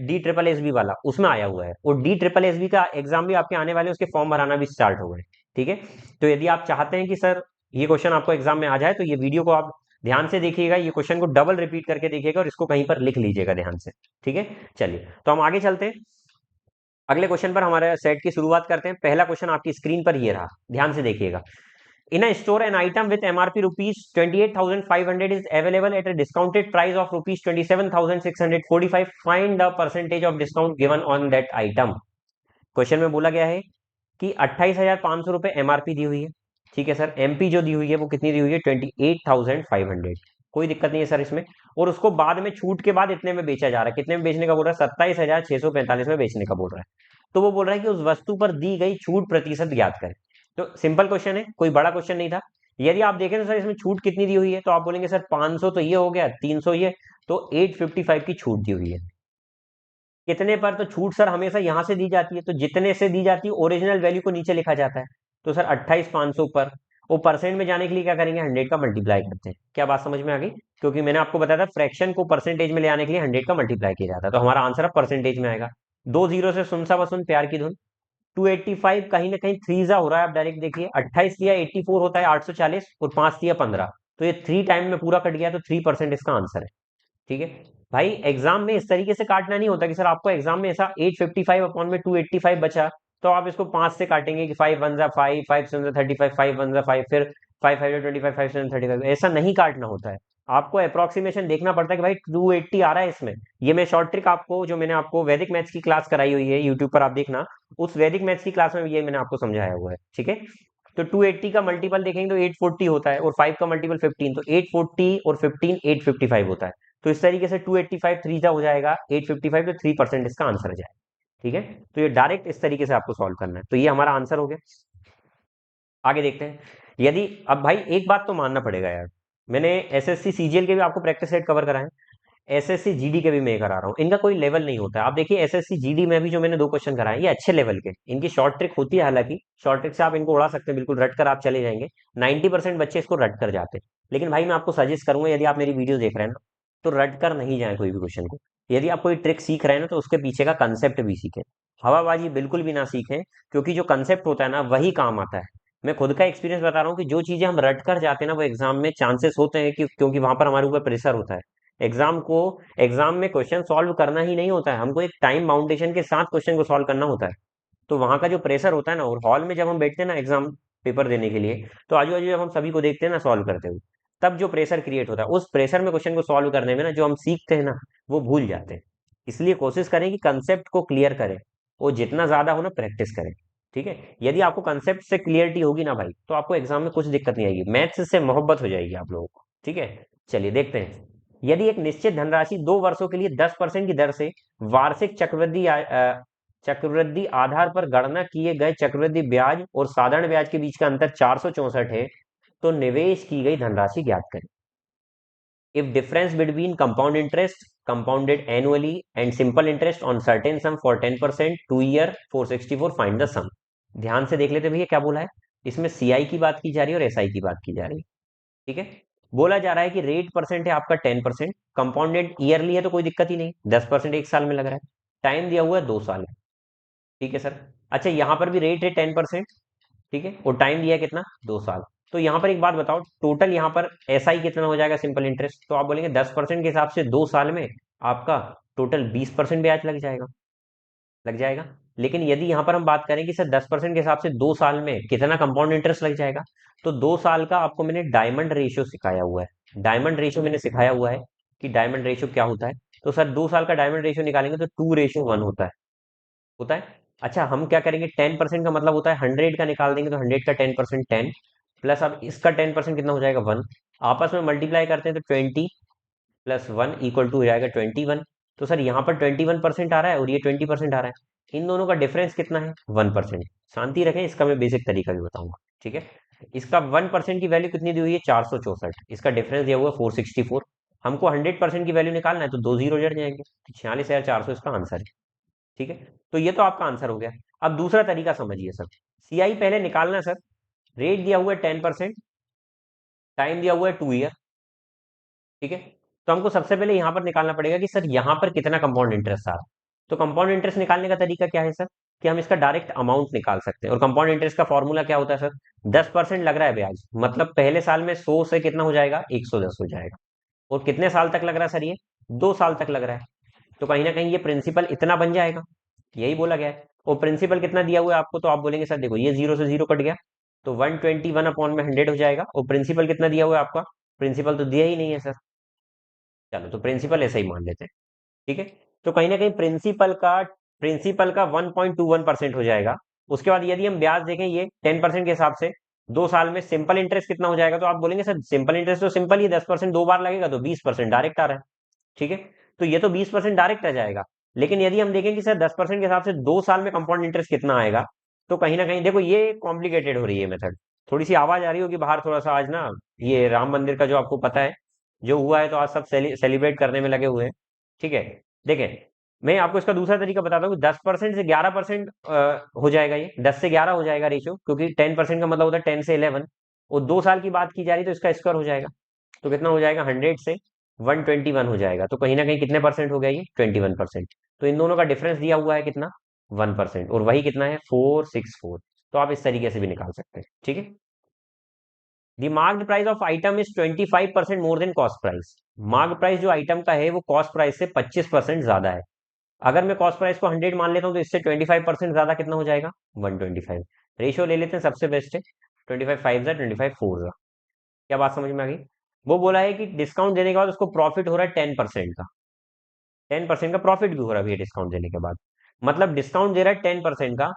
[SPEAKER 1] DSSB वाला, उसमें आया हुआ है। और DSSB का एग्जाम भी आपके आने वाले, उसके फॉर्म भराना भी स्टार्ट हो गए। ठीक है, तो यदि आप चाहते हैं कि सर ये क्वेश्चन आपको एग्जाम में आ जाए, तो ये वीडियो को आप ध्यान से देखिएगा, ये क्वेश्चन को डबल रिपीट करके देखिएगा और इसको कहीं पर लिख लीजिएगा ध्यान से। ठीक है, चलिए तो हम आगे चलते हैं, अगले क्वेश्चन पर हमारे सेट की शुरुआत करते हैं। पहला क्वेश्चन आपकी स्क्रीन पर ये रहा, ध्यान से देखिएगा। In a store, an item with MRP rupees 28,500 is available at a discounted price of rupees 27,645. Find the percentage of discount given on that item. Question में बोला गया है कि 28,500 रुपए एमआरपी दी हुई है। ठीक है सर, एमपी जो दी हुई है वो कितनी दी हुई है? 28,500। कोई दिक्कत नहीं है सर इसमें। और उसको बाद में छूट के बाद इतने में बेचा जा रहा है। कितने में बेचने का बोल रहा है? 27,645 में बेचने का बोल रहा है। तो वो बोल रहा है कि उस वस्तु पर दी गई छूट प्रतिशत ज्ञात करें। तो सिंपल क्वेश्चन है, कोई बड़ा क्वेश्चन नहीं था। यदि आप देखें तो सर इसमें छूट कितनी दी हुई है, तो आप बोलेंगे सर 500 तो ये हो गया, 300 ये, तो 855 की छूट दी हुई है। कितने पर? तो छूट सर हमेशा यहां से दी जाती है, तो जितने से दी जाती है ओरिजिनल वैल्यू को नीचे लिखा जाता है। तो सर 28,500 पर, वो परसेंट में जाने के लिए क्या करेंगे? 100 का मल्टीप्लाई करते हैं। क्या बात समझ में आ गई? क्योंकि मैंने आपको बताया था फ्रैक्शन को परसेंटेज में ले आने के लिए 100 का मल्टीप्लाई किया जाता है, तो हमारा आंसर अब परसेंटेज में आएगा। 2 जीरो से सुन सा बसुन प्यार की धुन। 285 कहीं ना कहीं 3 जा हो रहा है। आप डायरेक्ट देखिए, 28 दिया 84 होता है 840, और 5 दिया 15, तो ये 3 टाइम में पूरा कट गया, तो 3% इसका आंसर है। ठीक है भाई, एग्जाम में इस तरीके से काटना नहीं होता कि सर आपको एग्जाम में ऐसा 855 अपॉन में 285 बचा, तो आप इसको 5 से काटेंगे कि 5 वन जा 5, 5 7 जा 35, 5 वन जा 5, फिर 5 5 जा 25, 5 7 35। ऐसा नहीं काटना होता है। आपको अप्रोक्सीमेशन देखना पड़ता है कि भाई 280 आ रहा है इसमें। ये मैं शॉर्ट ट्रिक आपको, जो मैंने आपको वैदिक मैथ्स की क्लास कराई हुई है यूट्यूब पर, आप देखना, उस वैदिक मैथ्स की क्लास में ये मैंने आपको समझाया हुआ है। ठीक है, तो 280 का मल्टीपल देखेंगे तो 840 होता है, और 5 का मल्टीपल 15, तो 840 और 15 855 होता है। तो इस तरीके से 285 3 जा हो जाएगा 855, तो 3% इसका आंसर हो जाएगा। ठीक है, तो ये डायरेक्ट इस तरीके से आपको सॉल्व करना है। तो ये हमारा आंसर हो गया। आगे देखते हैं। यदि अब भाई एक बात तो मानना पड़ेगा यार, मैंने एसएससी सीजीएल के भी आपको प्रैक्टिस सेट कवर कराए, एसएससी जीडी के भी मैं करा रहा हूँ। इनका कोई लेवल नहीं होता है। आप देखिए एसएससी जीडी में भी जो मैंने 2 क्वेश्चन कराए, ये अच्छे लेवल के, इनकी शॉर्ट ट्रिक होती है। हालांकि शॉर्ट ट्रिक से आप इनको उड़ा सकते हैं, बिल्कुल रट कर आप चले जाएंगे। 90% बच्चे इसको रट कर जाते हैं। लेकिन भाई मैं आपको सजेस्ट करूंगा, यदि आप मेरी वीडियो देख रहे हैं ना, तो रट कर नहीं जाए कोई भी क्वेश्चन को। यदि आप कोई ट्रिक सीख रहे हैं ना, तो उसके पीछे का कंसेप्ट भी सीखें। हवाबाजी बिल्कुल भी ना सीखें, क्योंकि जो कंसेप्ट होता है ना वही काम आता है। मैं खुद का एक्सपीरियंस बता रहा हूँ कि जो चीजें हम रट कर जाते हैं ना, वो एग्जाम में चांसेस होते हैं कि, क्योंकि वहां पर हमारे ऊपर प्रेशर होता है। एग्जाम में क्वेश्चन सॉल्व करना ही नहीं होता है, हमको एक टाइम बाउंडेशन के साथ क्वेश्चन को सॉल्व करना होता है। तो वहां का जो प्रेशर होता है ना, और हॉल में जब हम बैठते हैं ना एग्जाम पेपर देने के लिए, तो आजू बाजू जब हम सभी को देखते हैं ना सॉल्व करते हुए, तब जो प्रेशर क्रिएट होता है, उस प्रेशर में क्वेश्चन को सॉल्व करने में ना, जो हम सीखते हैं ना, वो भूल जाते हैं। इसलिए कोशिश करें कि कंसेप्ट को क्लियर करें, और जितना ज्यादा हो ना प्रैक्टिस करें। ठीक है, यदि आपको कंसेप्ट से क्लियरिटी होगी ना भाई, तो आपको एग्जाम में कुछ दिक्कत नहीं आएगी, मैथ्स से मोहब्बत हो जाएगी आप लोगों को। ठीक है, चलिए देखते हैं। यदि एक निश्चित धनराशि 2 वर्षों के लिए 10% की दर से वार्षिक चक्रवृद्धि आधार पर गणना किए गए चक्रवृद्धि ब्याज और साधारण ब्याज के बीच का अंतर 464 है, तो निवेश की गई धनराशि ज्ञात करें। If difference between compound interest compounded annually and simple interest on certain sum for 10% 2 year 464, find the sum। ध्यान से देख लेते भैया क्या बोला है। इसमें सीआई की बात की जा रही है और एसआई की बात की जा रही है। ठीक है, बोला जा रहा है कि रेट परसेंट है आपका 10%, कंपाउंडेड ईयरली है तो कोई दिक्कत ही नहीं, 10% एक साल में लग रहा है, टाइम दिया हुआ है 2 साल है। ठीक है सर, अच्छा यहाँ पर भी रेट है 10%। ठीक है, और टाइम दिया है कितना? 2 साल। तो यहाँ पर एक बात बताओ, टोटल यहाँ पर एसआई कितना हो जाएगा सिंपल इंटरेस्ट? तो आप बोलेंगे 10% के हिसाब से 2 साल में आपका टोटल 20% ब्याज लग जाएगा। लेकिन यदि यहाँ पर हम बात करें कि सर 10% के हिसाब से 2 साल में कितना कंपाउंड इंटरेस्ट लग जाएगा, तो 2 साल का आपको मैंने डायमंड रेशियो सिखाया हुआ है। डायमंड रेशियो मैंने सिखाया हुआ है कि डायमंड रेशियो क्या होता है। तो सर 2 साल का डायमंड रेशियो निकालेंगे तो 2:1 होता है। अच्छा हम क्या करेंगे, 10% का मतलब होता है 100 का निकाल देंगे, तो 100 का 10% 10, प्लस अब इसका 10% कितना हो जाएगा 1, आपस में मल्टीप्लाई करते हैं तो 20+1 = हो जाएगा 21। तो सर यहाँ पर 21% आ रहा है और ये 20% आ रहा है, इन दोनों का डिफरेंस कितना है 1%। शांति रखें, इसका मैं बेसिक तरीका भी बताऊंगा, ठीक है। इसका 1% की वैल्यू कितनी दी हुई है 464, इसका डिफरेंस दिया हुआ है 464। हमको 100% की वैल्यू निकालना है तो दो जीरो जड़ जाएंगे, 46,400 इसका आंसर है, ठीक है। तो ये तो आपका आंसर हो गया। अब दूसरा तरीका समझिए सर, सीआई पहले निकालना है सर। रेट दिया हुआ है 10%, टाइम दिया हुआ है 2 ईयर, ठीक है। तो हमको सबसे पहले यहाँ पर निकालना पड़ेगा कि सर यहाँ पर कितना कंपाउंड इंटरेस्ट आ रहा है। तो कंपाउंड इंटरेस्ट निकालने का तरीका क्या है सर, कि हम इसका डायरेक्ट अमाउंट निकाल सकते हैं। और कंपाउंड इंटरेस्ट का फॉर्मूला क्या होता है सर, 10% लग रहा है ब्याज, मतलब पहले साल में 100 से कितना हो जाएगा 110 हो जाएगा। और कितने साल तक लग रहा है सर, ये 2 साल तक लग रहा है। तो कहीं ना कहीं ये प्रिंसिपल इतना बन जाएगा, यही बोला गया है। और प्रिंसिपल कितना दिया हुआ है आपको, तो आप बोलेंगे सर देखो ये जीरो से जीरो कट गया, तो 121/100 हो जाएगा। और प्रिंसिपल कितना दिया हुआ है आपका, प्रिंसिपल तो दिया ही नहीं है सर। चलो तो प्रिंसिपल ऐसा ही मान लेते हैं, ठीक है। तो कहीं ना कहीं प्रिंसिपल का 1.21% हो जाएगा। उसके बाद यदि हम ब्याज देखें ये 10% के हिसाब से, 2 साल में सिंपल इंटरेस्ट कितना हो जाएगा, तो आप बोलेंगे सर सिंपल इंटरेस्ट तो सिंपल ही 10% 2 बार लगेगा तो 20% डायरेक्ट आ रहा है, ठीक है। तो ये तो 20% डायरेक्ट आ जाएगा। लेकिन यदि हम देखें कि सर 10% के हिसाब से 2 साल में कंपाउंड इंटरेस्ट कितना आएगा, तो कहीं ना कहीं देखो ये कॉम्प्लिकेटेड हो रही है मेथड। थोड़ी सी आवाज आ रही होगी बाहर, थोड़ा सा आज ना ये राम मंदिर का जो आपको पता है जो हुआ है, तो आज सब सेलिब्रेट करने में लगे हुए हैं, ठीक है। देखें, मैं आपको इसका दूसरा तरीका बताता हूँ। 10% से 11% हो जाएगा, ये 10 से 11 हो जाएगा रेशियो, क्योंकि 10% का मतलब होता है 10 से 11। और 2 साल की बात की जा रही तो इसका स्क्वायर हो जाएगा, तो कितना हो जाएगा 100 से 121 हो जाएगा। तो कहीं ना कहीं कितने परसेंट हो गया ये 21%। तो इन दोनों का डिफरेंस दिया हुआ है कितना 1%, और वही कितना है 464। तो आप इस तरीके से भी निकाल सकते हैं, ठीक है। The marked price of item is 25% more than cost price. Marked price जो आइटम का है वो कॉस्ट प्राइस से 25% ज्यादा है। अगर मैं कॉस्ट प्राइस को 100 मान लेता हूँ तो इससे 25% ज्यादा कितना हो जाएगा 125। रेशियो ले लेते हैं, सबसे बेस्ट है 25 5 25 4। क्या बात समझ में आ गई। वो बोला है कि डिस्काउंट देने के बाद उसको प्रॉफिट हो रहा है 10% का, 10% का प्रॉफिट भी हो रहा है भैया डिस्काउंट देने के बाद। मतलब डिस्काउंट दे रहा है 10% का,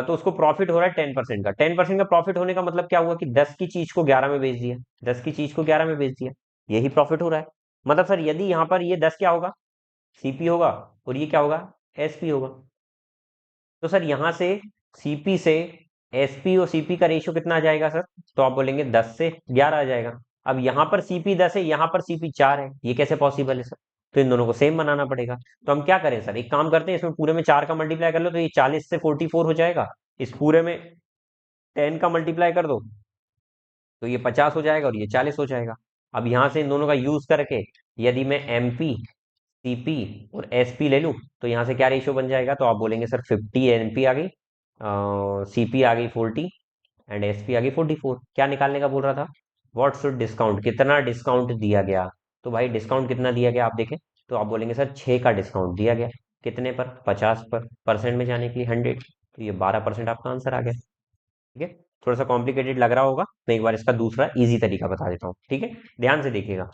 [SPEAKER 1] तो उसको प्रॉफिट हो रहा है 10% का। 10% का प्रॉफिट होने का मतलब क्या हुआ कि 10 की चीज को 11 में बेच दिया, 10 की चीज को 11 में बेच दिया, यही प्रॉफिट हो रहा है। मतलब सर यदि यहाँ पर ये 10 क्या होगा सीपी होगा, और ये क्या होगा एसपी होगा। तो सर यहाँ से सीपी से एसपी और सीपी का रेशियो कितना आ जाएगा सर, तो आप बोलेंगे 10 से 11 आ जाएगा। अब यहाँ पर सीपी 10 है, यहाँ पर सीपी 4 है, ये कैसे पॉसिबल है सर। तो इन दोनों को सेम बनाना पड़ेगा। तो हम क्या करें सर, एक काम करते हैं, इसमें पूरे में 4 का मल्टीप्लाई कर लो तो ये 40 से 44 हो जाएगा। इस पूरे में 10 का मल्टीप्लाई कर दो तो ये 50 हो जाएगा और ये 40 हो जाएगा। अब यहाँ से इन दोनों का यूज करके यदि मैं एमपी सीपी और एसपी ले लूँ तो यहाँ से क्या रेशियो बन जाएगा, तो आप बोलेंगे सर 50 एनपी आ गई, सीपी आ गई 40 एंड एसपी आ गई 44। क्या निकालने का बोल रहा था, व्हाट शुड डिस्काउंट, कितना डिस्काउंट दिया गया। तो भाई डिस्काउंट कितना दिया गया आप देखें, तो आप बोलेंगे सर 6 का डिस्काउंट दिया गया, कितने पर 50 पर, परसेंट में जाने के लिए 100, तो ये 12% आपका आंसर आ गया, ठीक है। थोड़ा सा कॉम्प्लिकेटेड लग रहा होगा, मैं एक बार इसका दूसरा इजी तरीका बता देता हूँ, ठीक है। ध्यान से देखिएगा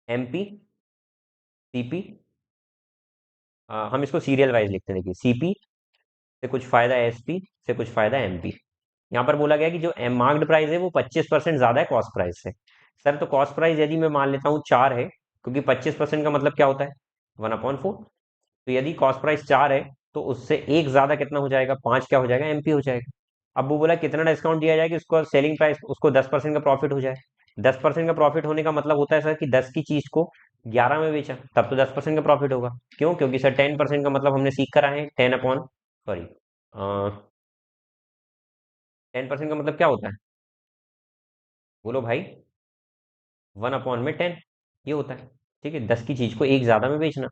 [SPEAKER 1] एमपी सीपी, हम इसको सीरियल वाइज लिखते हैं, देखिए सीपी से कुछ फायदा एसपी से कुछ फायदा एमपी। यहाँ पर बोला गया कि जो एम मार्क्ड प्राइस है वो 25% ज्यादा है कॉस्ट प्राइस से। सर तो कॉस्ट प्राइस यदि मैं मान लेता हूँ 4 है, क्योंकि 25% का मतलब क्या होता है 1/4। तो यदि कॉस्ट प्राइस 4 है तो उससे एक ज्यादा कितना हो जाएगा 5, क्या हो जाएगा एमपी हो जाएगा। अब वो बोला कितना डिस्काउंट दिया जाए कि उसको सेलिंग प्राइस उसको 10% का प्रॉफिट हो जाए। 10% का प्रॉफिट होने का मतलब होता है सर कि 10 की चीज को 11 में बेचा, तब तो 10% का प्रॉफिट होगा। क्यों, क्योंकि सर 10% का मतलब हमने सीख कर आए हैं 10 अपॉन, सॉरी 10% का मतलब क्या होता है, बोलो भाई 1/10 ये होता है, ठीक है। 10 की चीज को एक ज्यादा में बेचना।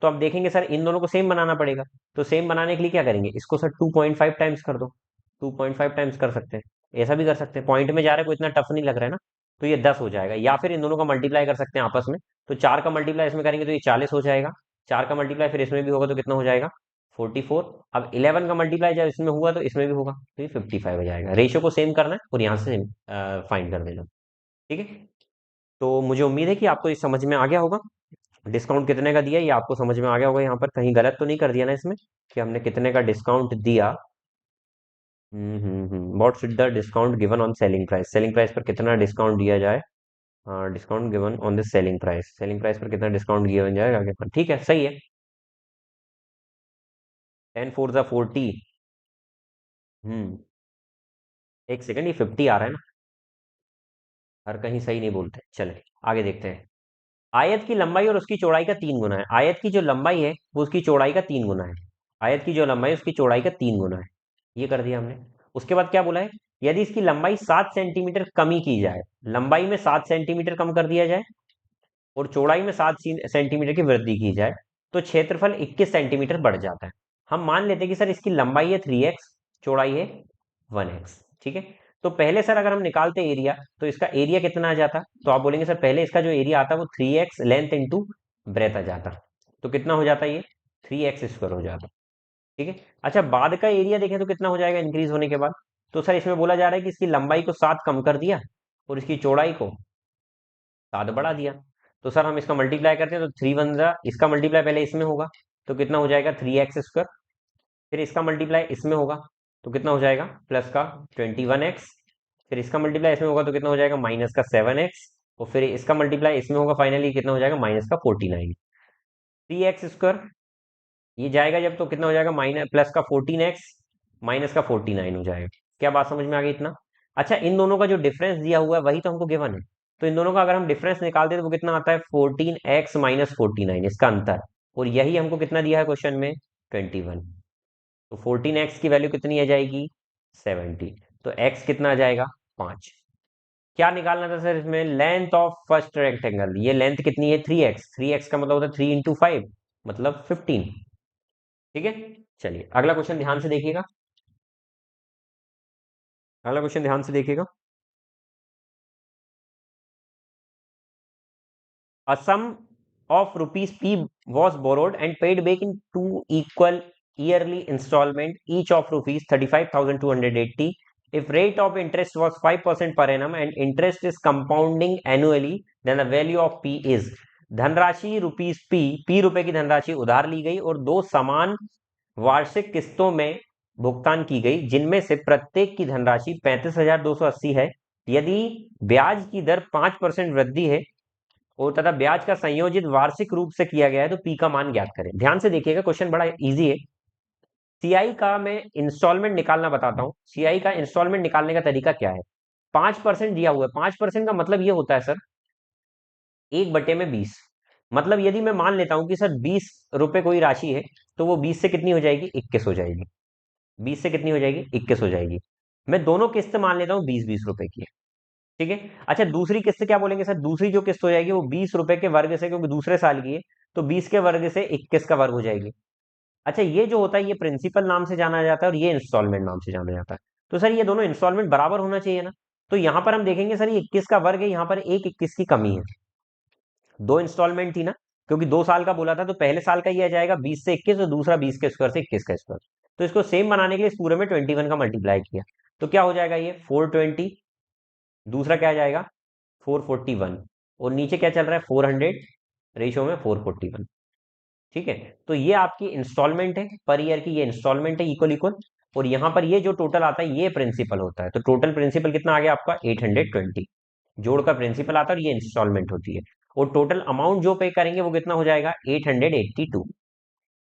[SPEAKER 1] तो अब देखेंगे सर इन दोनों को सेम बनाना पड़ेगा। तो सेम बनाने के लिए क्या करेंगे, इसको सर 2.5 टाइम्स कर दो, 2.5 टाइम्स कर सकते हैं, ऐसा भी कर सकते हैं, पॉइंट में जा रहा है कोई इतना टफ नहीं लग रहा है ना। तो ये 10 हो जाएगा, या फिर इन दोनों का मल्टीप्लाई कर सकते हैं आपस में। तो 4 का मल्टीप्लाई इसमें करेंगे तो ये 40 हो जाएगा, 4 का मल्टीप्लाई फिर इसमें भी होगा तो कितना हो जाएगा 44। अब 11 का मल्टीप्लाई जब इसमें हुआ तो इसमें भी होगा तो ये 55 हो जाएगा। रेशियो को सेम करना है और यहाँ से फाइंड कर देना, ठीक है। तो मुझे उम्मीद है कि आपको ये समझ में आ गया होगा, डिस्काउंट कितने का दिया ये आपको समझ में आ गया होगा। यहाँ पर कहीं गलत तो नहीं कर दिया ना इसमें, कि हमने कितने का डिस्काउंट दिया, what should the discount given on selling price पर कितना डिस्काउंट दिया जाए। हाँ, discount given on the selling price पर कितना डिस्काउंट दिया जाएगा आगे पर, ठीक है, सही है। 10 4 ज़ा 40। हम्म। एक सेकंड, ये 50 आ रहा है ना, हर कहीं सही नहीं बोलते, चले आगे देखते हैं। आयत की लंबाई और उसकी चौड़ाई का 3 गुना है। आयत की जो लंबाई है वो उसकी चौड़ाई का 3 गुना है। आयत की जो लंबाई है उसकी चौड़ाई का 3 गुना है। ये कर दिया हमने। उसके बाद क्या बोला है, यदि इसकी लंबाई 7 सेंटीमीटर कमी की जाए, लंबाई में 7 सेंटीमीटर कम कर दिया जाए और चौड़ाई में 7 सेंटीमीटर की वृद्धि की जाए, तो क्षेत्रफल 21 सेंटीमीटर बढ़ जाता है। हम मान लेते हैं कि सर इसकी लंबाई है 3x, चौड़ाई है 1x, ठीक है। तो पहले सर अगर हम निकालते एरिया, तो इसका एरिया कितना आ जाता, तो आप बोलेंगे सर पहले इसका जो एरिया आता वो 3x लेंथ इंटू ब्रेथ आ जाता। तो कितना हो जाता, ये 3x² हो जाता, ठीक है। अच्छा, बाद का एरिया देखें तो कितना हो जाएगा इंक्रीज होने के बाद। तो सर इसमें बोला जा रहा है कि इसकी लंबाई को 7 कम कर दिया और इसकी चौड़ाई को 7 बढ़ा दिया। तो सर हम इसका मल्टीप्लाई करते हैं तो 3 1 ज़ा, इसका मल्टीप्लाई पहले इसमें होगा तो कितना हो जाएगा 3x²। फिर इसका मल्टीप्लाई इसमें होगा तो कितना हो जाएगा प्लस का 21x। फिर इसका मल्टीप्लाई इसमें होगा तो कितना हो जाएगा माइनस का 7x। और फिर इसका मल्टीप्लाई इसमें होगा, फाइनली कितना हो जाएगा माइनस का 49। 3x² ये जाएगा जब तो कितना हो जाएगा माइनस प्लस का 14x माइनस का 49 हो जाएगा। क्या बात समझ में आ गई इतना। अच्छा, इन दोनों का जो डिफरेंस दिया हुआ है वही तो हमको गिवन है। तो इन दोनों का अगर हम डिफरेंस निकालते हैं तो वो कितना आता है 14x माइनस 49, इसका अंतर। और यही हमको कितना दिया है क्वेश्चन में 21। तो 14x की वैल्यू कितनी आ जाएगी 70। तो x कितना आ जाएगा 5। क्या निकालना था सर इसमें, लेंथ ऑफ फर्स्ट रेक्टेंगल। ये लेंथ कितनी है 3x, 3x का मतलब होता है 3 × 5 मतलब 15, ठीक है। चलिए अगला क्वेश्चन ध्यान से देखिएगा। अगला क्वेश्चन ध्यान से देखिएगा। A sum of rupees P was borrowed and paid back in two equal yearly installment, each of rupees 35,280. If rate of interest was 5% per annum and interest is compounding annually, then the value of P is। धनराशि rupees P रुपए की धनराशि उधार ली गई और दो समान वार्षिक किस्तों में भुगतान की गई, जिनमें से प्रत्येक की धनराशि 35,280 है। यदि ब्याज की दर 5% वृद्धि है और तथा ब्याज का संयोजित वार्षिक रूप से किया गया है, तो पी का मान ज्ञात करें। ध्यान से देखिएगा, क्वेश्चन बड़ा इजी है। सीआई का मैं इंस्टॉलमेंट निकालना बताता हूं। सीआई का इंस्टॉलमेंट निकालने का तरीका क्या है। 5% दिया हुआ है, 5% का मतलब ये होता है सर 1/20। मतलब यदि मैं मान लेता हूं कि सर 20 रुपए कोई राशि है, तो वो 20 से कितनी हो जाएगी 21 हो जाएगी। 20 से कितनी हो जाएगी 21 हो जाएगी। मैं दोनों किस्त मान लेता हूँ 20-20 रुपए की, ठीक है। अच्छा, दूसरी किस्त क्या बोलेंगे सर, दूसरी जो किस्त हो जाएगी वो 20 रुपए के वर्ग से, क्योंकि दूसरे साल की है, तो 20 के वर्ग से 21 का वर्ग हो जाएगी। अच्छा, ये जो होता है ये प्रिंसिपल नाम से जाना जाता है और ये इंस्टॉलमेंट नाम से जाना जाता है। तो सर ये दोनों इंस्टॉलमेंट बराबर होना चाहिए ना। तो यहां पर हम देखेंगे सर ये 21 का वर्ग है, यहाँ पर एक 21 की कमी है। दो इंस्टॉलमेंट थी ना, क्योंकि 2 साल का बोला था, तो पहले साल का ये आ जाएगा 20 से 21 और दूसरा 20 के स्क्वायर से 21 का स्क्वायर। तो इसको सेम बनाने के लिए इस पूरे में 21 का मल्टीप्लाई किया, तो क्या हो जाएगा ये 420। दूसरा क्या आ जाएगा 441 और नीचे क्या चल रहा है 400 रेशियो में 441, ठीक है। तो ये आपकी इंस्टॉलमेंट है पर ईयर की, ये इंस्टॉलमेंट है इक्वल इक्वल। और यहां पर ये जो टोटल आता है ये प्रिंसिपल होता है, तो टोटल प्रिंसिपल कितना आ गया आपका 820। जोड़ का प्रिंसिपल आता है और ये इंस्टॉलमेंट होती है। और टोटल अमाउंट जो पे करेंगे वो कितना हो जाएगा 882।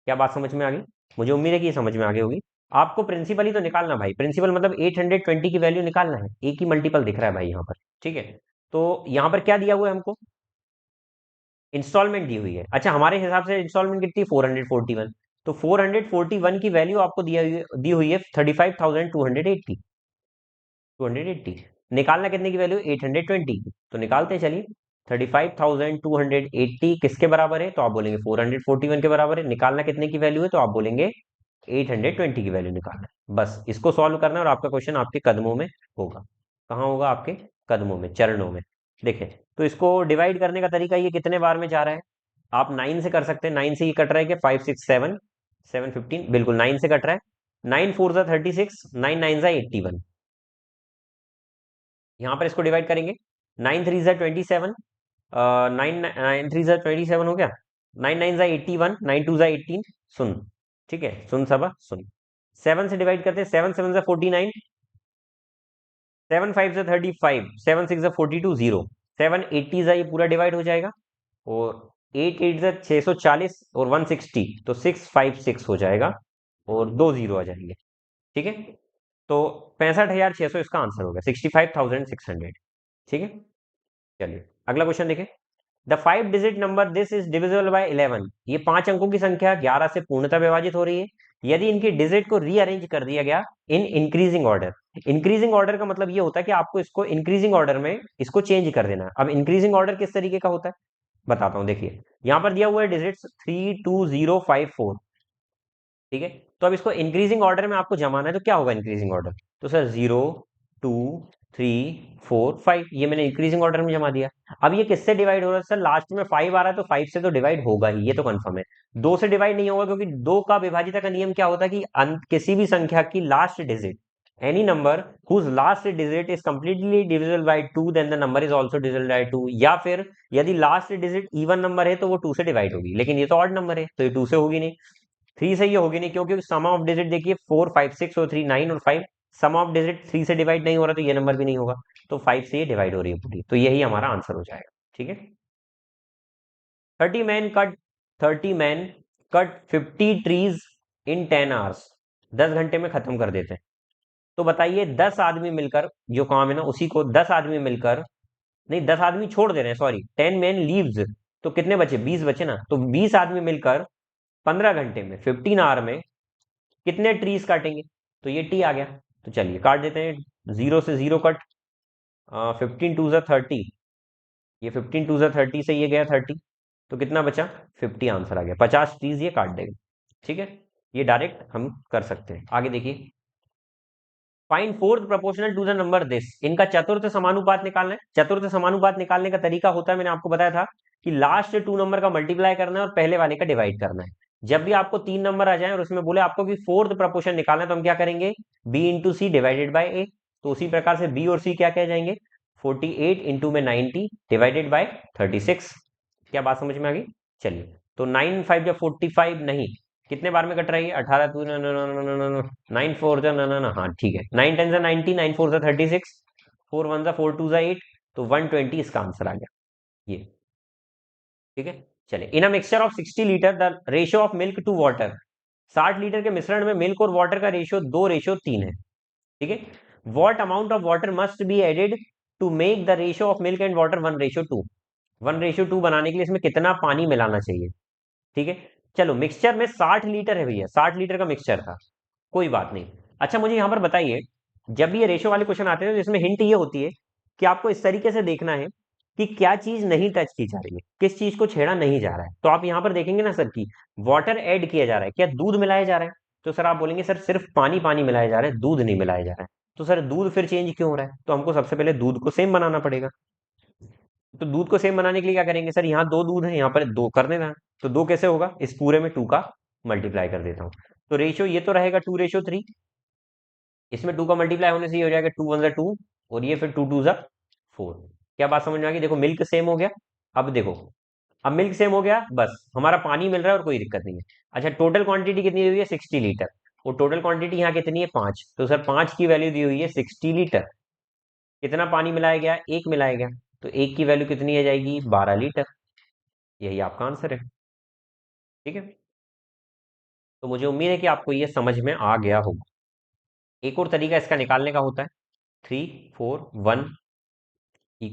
[SPEAKER 1] क्या बात समझ में आ गई। मुझे उम्मीद है कि ये समझ में आ गई होगी। आपको प्रिंसिपल ही तो निकालना भाई, प्रिंसिपल मतलब 820 की वैल्यू निकालना है, एक ही मल्टीपल दिख रहा है भाई यहाँ पर, ठीक है। तो यहाँ पर क्या दिया हुआ है हमको, इंस्टॉलमेंट दी हुई है। अच्छा, हमारे हिसाब से इंस्टॉलमेंट कितनी 441, तो 441 की वैल्यू आपको दी हुई है 35,280। 280 निकालना कितने की वैल्यू 820 की, तो निकालते हैं चलिए। 35,280 किसके बराबर है, तो आप बोलेंगे 441 के बराबर है। निकालना कितने की वैल्यू है, तो आप बोलेंगे 820 की वैल्यू निकालना है। बस इसको सॉल्व करना है और आपका क्वेश्चन आपके कदमों में होगा। कहाँ होगा आपके कदमों में, चरणों में। देखें, तो इसको डिवाइड करने का तरीका ये कितने बार में जा रहा है, आप 9 से कर सकते हैं। 9 से ये कट रहा है कि 5 6 7 7 15, बिल्कुल 9 से कट रहा है। 9 4 ज़ा 36, 9 9 ज़ा 81। यहाँ पर इसको डिवाइड करेंगे, 9 3 ज़ा 27, 9 9 3 ज़ा 27 हो गया, 9 9 ज़ा 81, 9 2 ज़ा 18, सुन, ठीक है, सुन सबा सुन। 7 से डिवाइड करते हैं, 7 7 से 49, 7 5 से 35, 7 6 से 42, 0, 7 80 से ये पूरा डिवाइड हो जाएगा, और 8 8 से 640 और 160, तो 656 हो जाएगा, और दो जीरो आ जाएंगे। ठीक है, तो 65,600 इसका आंसर होगा, 65,600। ठीक है, चलिए अगला क्वेश्चन देखें। The 5 digit number this is divisible by 11। ये 5 अंकों की संख्या 11 से पूर्णतः विभाजित हो रही है यदि इनकी डिजिट को रीअरेंज कर दिया गया in increasing order. Increasing order का मतलब ये होता है कि आपको इसको इंक्रीजिंग ऑर्डर में इसको चेंज कर देना है। अब इंक्रीजिंग ऑर्डर किस तरीके का होता है बताता हूं, देखिए यहाँ पर दिया हुआ है डिजिट्स 32054। ठीक है, तो अब इसको इंक्रीजिंग ऑर्डर में आपको जमाना है, तो क्या होगा इंक्रीजिंग ऑर्डर, तो सर 0 2 3 4 5, ये मैंने इंक्रीजिंग ऑर्डर में जमा दिया। अब ये किससे डिवाइड हो रहा है सर, लास्ट में 5 आ रहा है तो 5 से तो डिवाइड होगा ही, ये तो कंफर्म है। 2 से डिवाइड नहीं होगा, क्योंकि 2 का विभाजिता का नियम क्या होता है कि किसी भी संख्या की last digit, any number whose last digit is completely divisible by 2 then the number is also divisible by 2, या फिर यदि लास्ट डिजिट इवन नंबर है तो वो 2 से डिवाइड होगी, लेकिन ये तो ऑड नंबर है तो ये 2 से होगी नहीं। 3 से ये होगी नहीं, क्योंकि सम ऑफ डिजिट देखिए 4 5 6 और 3 9 और 5, सम ऑफ डिजिट 3 से डिवाइड नहीं हो रहा तो ये नंबर भी नहीं होगा, तो 5 से ये डिवाइड हो रही है पूरी, तो यही हमारा आंसर हो जाएगा। ठीक है, 30 man cut 50 trees in 10 hours. 10 घंटे में खत्म कर देते हैं। तो बताइए 10 आदमी मिलकर, जो काम है ना उसी को 10 आदमी मिलकर, नहीं 10 आदमी छोड़ दे रहे हैं, सॉरी 10 मैन लीव्स, तो कितने बचे, 20 बचे ना, तो 20 आदमी मिलकर 15 घंटे में 15 आवर में कितने ट्रीज काटेंगे, तो ये टी आ गया। तो चलिए काट देते हैं, 0 से 0 कट, 15 2 ज़ा 30, ये 15 2 ज़ा 30 से ये गया 30, तो कितना बचा 50, आंसर आ गया, 50 ट्रीज ये काट देगा। ठीक है, ये डायरेक्ट हम कर सकते हैं। आगे देखिए, find fourth proportional to the number this. इनका चतुर्थ समानुपात निकालना है। चतुर्थ समानुपात निकालने का तरीका होता है, मैंने आपको बताया था कि लास्ट 2 नंबर का मल्टीप्लाई करना है और पहले वाले का डिवाइड करना है। जब भी आपको 3 नंबर आ जाए और उसमें बोले आपको कि फोर्थ प्रोपोर्शन निकालना है, तो हम क्या करेंगे, B into C divided by A. तो उसी प्रकार से बी और सी क्या कह जाएंगे, 48 इंटू में 90 डिवाइडेड बाई 36। क्या बात समझ में आ गई, चलिए तो 9 5 जब 45 नहीं, कितने बार में कट रही है, 18 2 9 4 जा ना, हाँ ठीक है, 9 10 जा 90, 9 4 जा 36, 4 1 जा 4 2 जा 8, तो 120 इसका आंसर आ गया ये। ठीक है, चलिए in a mixture of 60 litre the ratio of milk to water. 60 litre के मिश्रण में मिल्क और वाटर का रेशियो 2:3 है। ठीक है, what amount of water must be added to make the ratio of milk and water 1:2। 1:2 बनाने के लिए इसमें कितना पानी मिलाना चाहिए। ठीक है, चलो मिक्सचर में 60 लीटर है भैया, 60 लीटर का मिक्सचर था, कोई बात नहीं। अच्छा मुझे यहाँ पर बताइए, जब भी ये रेशो वाले क्वेश्चन आते हैं तो इसमें हिंट ये होती है कि आपको इस तरीके से देखना है कि क्या चीज नहीं टच की जा रही है, किस चीज को छेड़ा नहीं जा रहा है। तो आप यहाँ पर देखेंगे ना सर, कि वाटर ऐड किया जा रहा है, क्या दूध मिलाया जा रहा है, तो सर आप बोलेंगे सर सिर्फ पानी पानी मिलाया जा रहा है, दूध नहीं मिलाया जा रहा है। तो सर दूध फिर चेंज क्यों हो रहा है, तो हमको सबसे पहले दूध को सेम बनाना पड़ेगा। तो दूध को सेम बनाने के लिए क्या करेंगे सर, यहाँ 2 दूध है, यहाँ पर 2 कर देना। तो 2 कैसे होगा, इस पूरे में 2 का मल्टीप्लाई कर देता हूँ। तो रेशियो ये तो रहेगा 2:3, इसमें 2 का मल्टीप्लाई होने से ये हो जाएगा 2 1 2, और ये फिर 2 2 4। क्या बात समझ में आ गई, देखो मिल्क सेम हो गया। अब देखो, अब मिल्क सेम हो गया, बस हमारा पानी मिल रहा है और कोई दिक्कत नहीं है। अच्छा टोटल क्वांटिटी कितनी दी हुई है, 60 लीटर, और टोटल क्वांटिटी यहाँ कितनी है, 5, तो सर 5 की वैल्यू दी हुई है 60 लीटर। कितना पानी मिलाया गया, 1 मिलाया गया, तो 1 की वैल्यू कितनी आ जाएगी, 12 लीटर। यही आपका आंसर है। ठीक है, तो मुझे उम्मीद है कि आपको ये समझ में आ गया होगा। एक और तरीका इसका निकालने का होता है, 3 4 1 =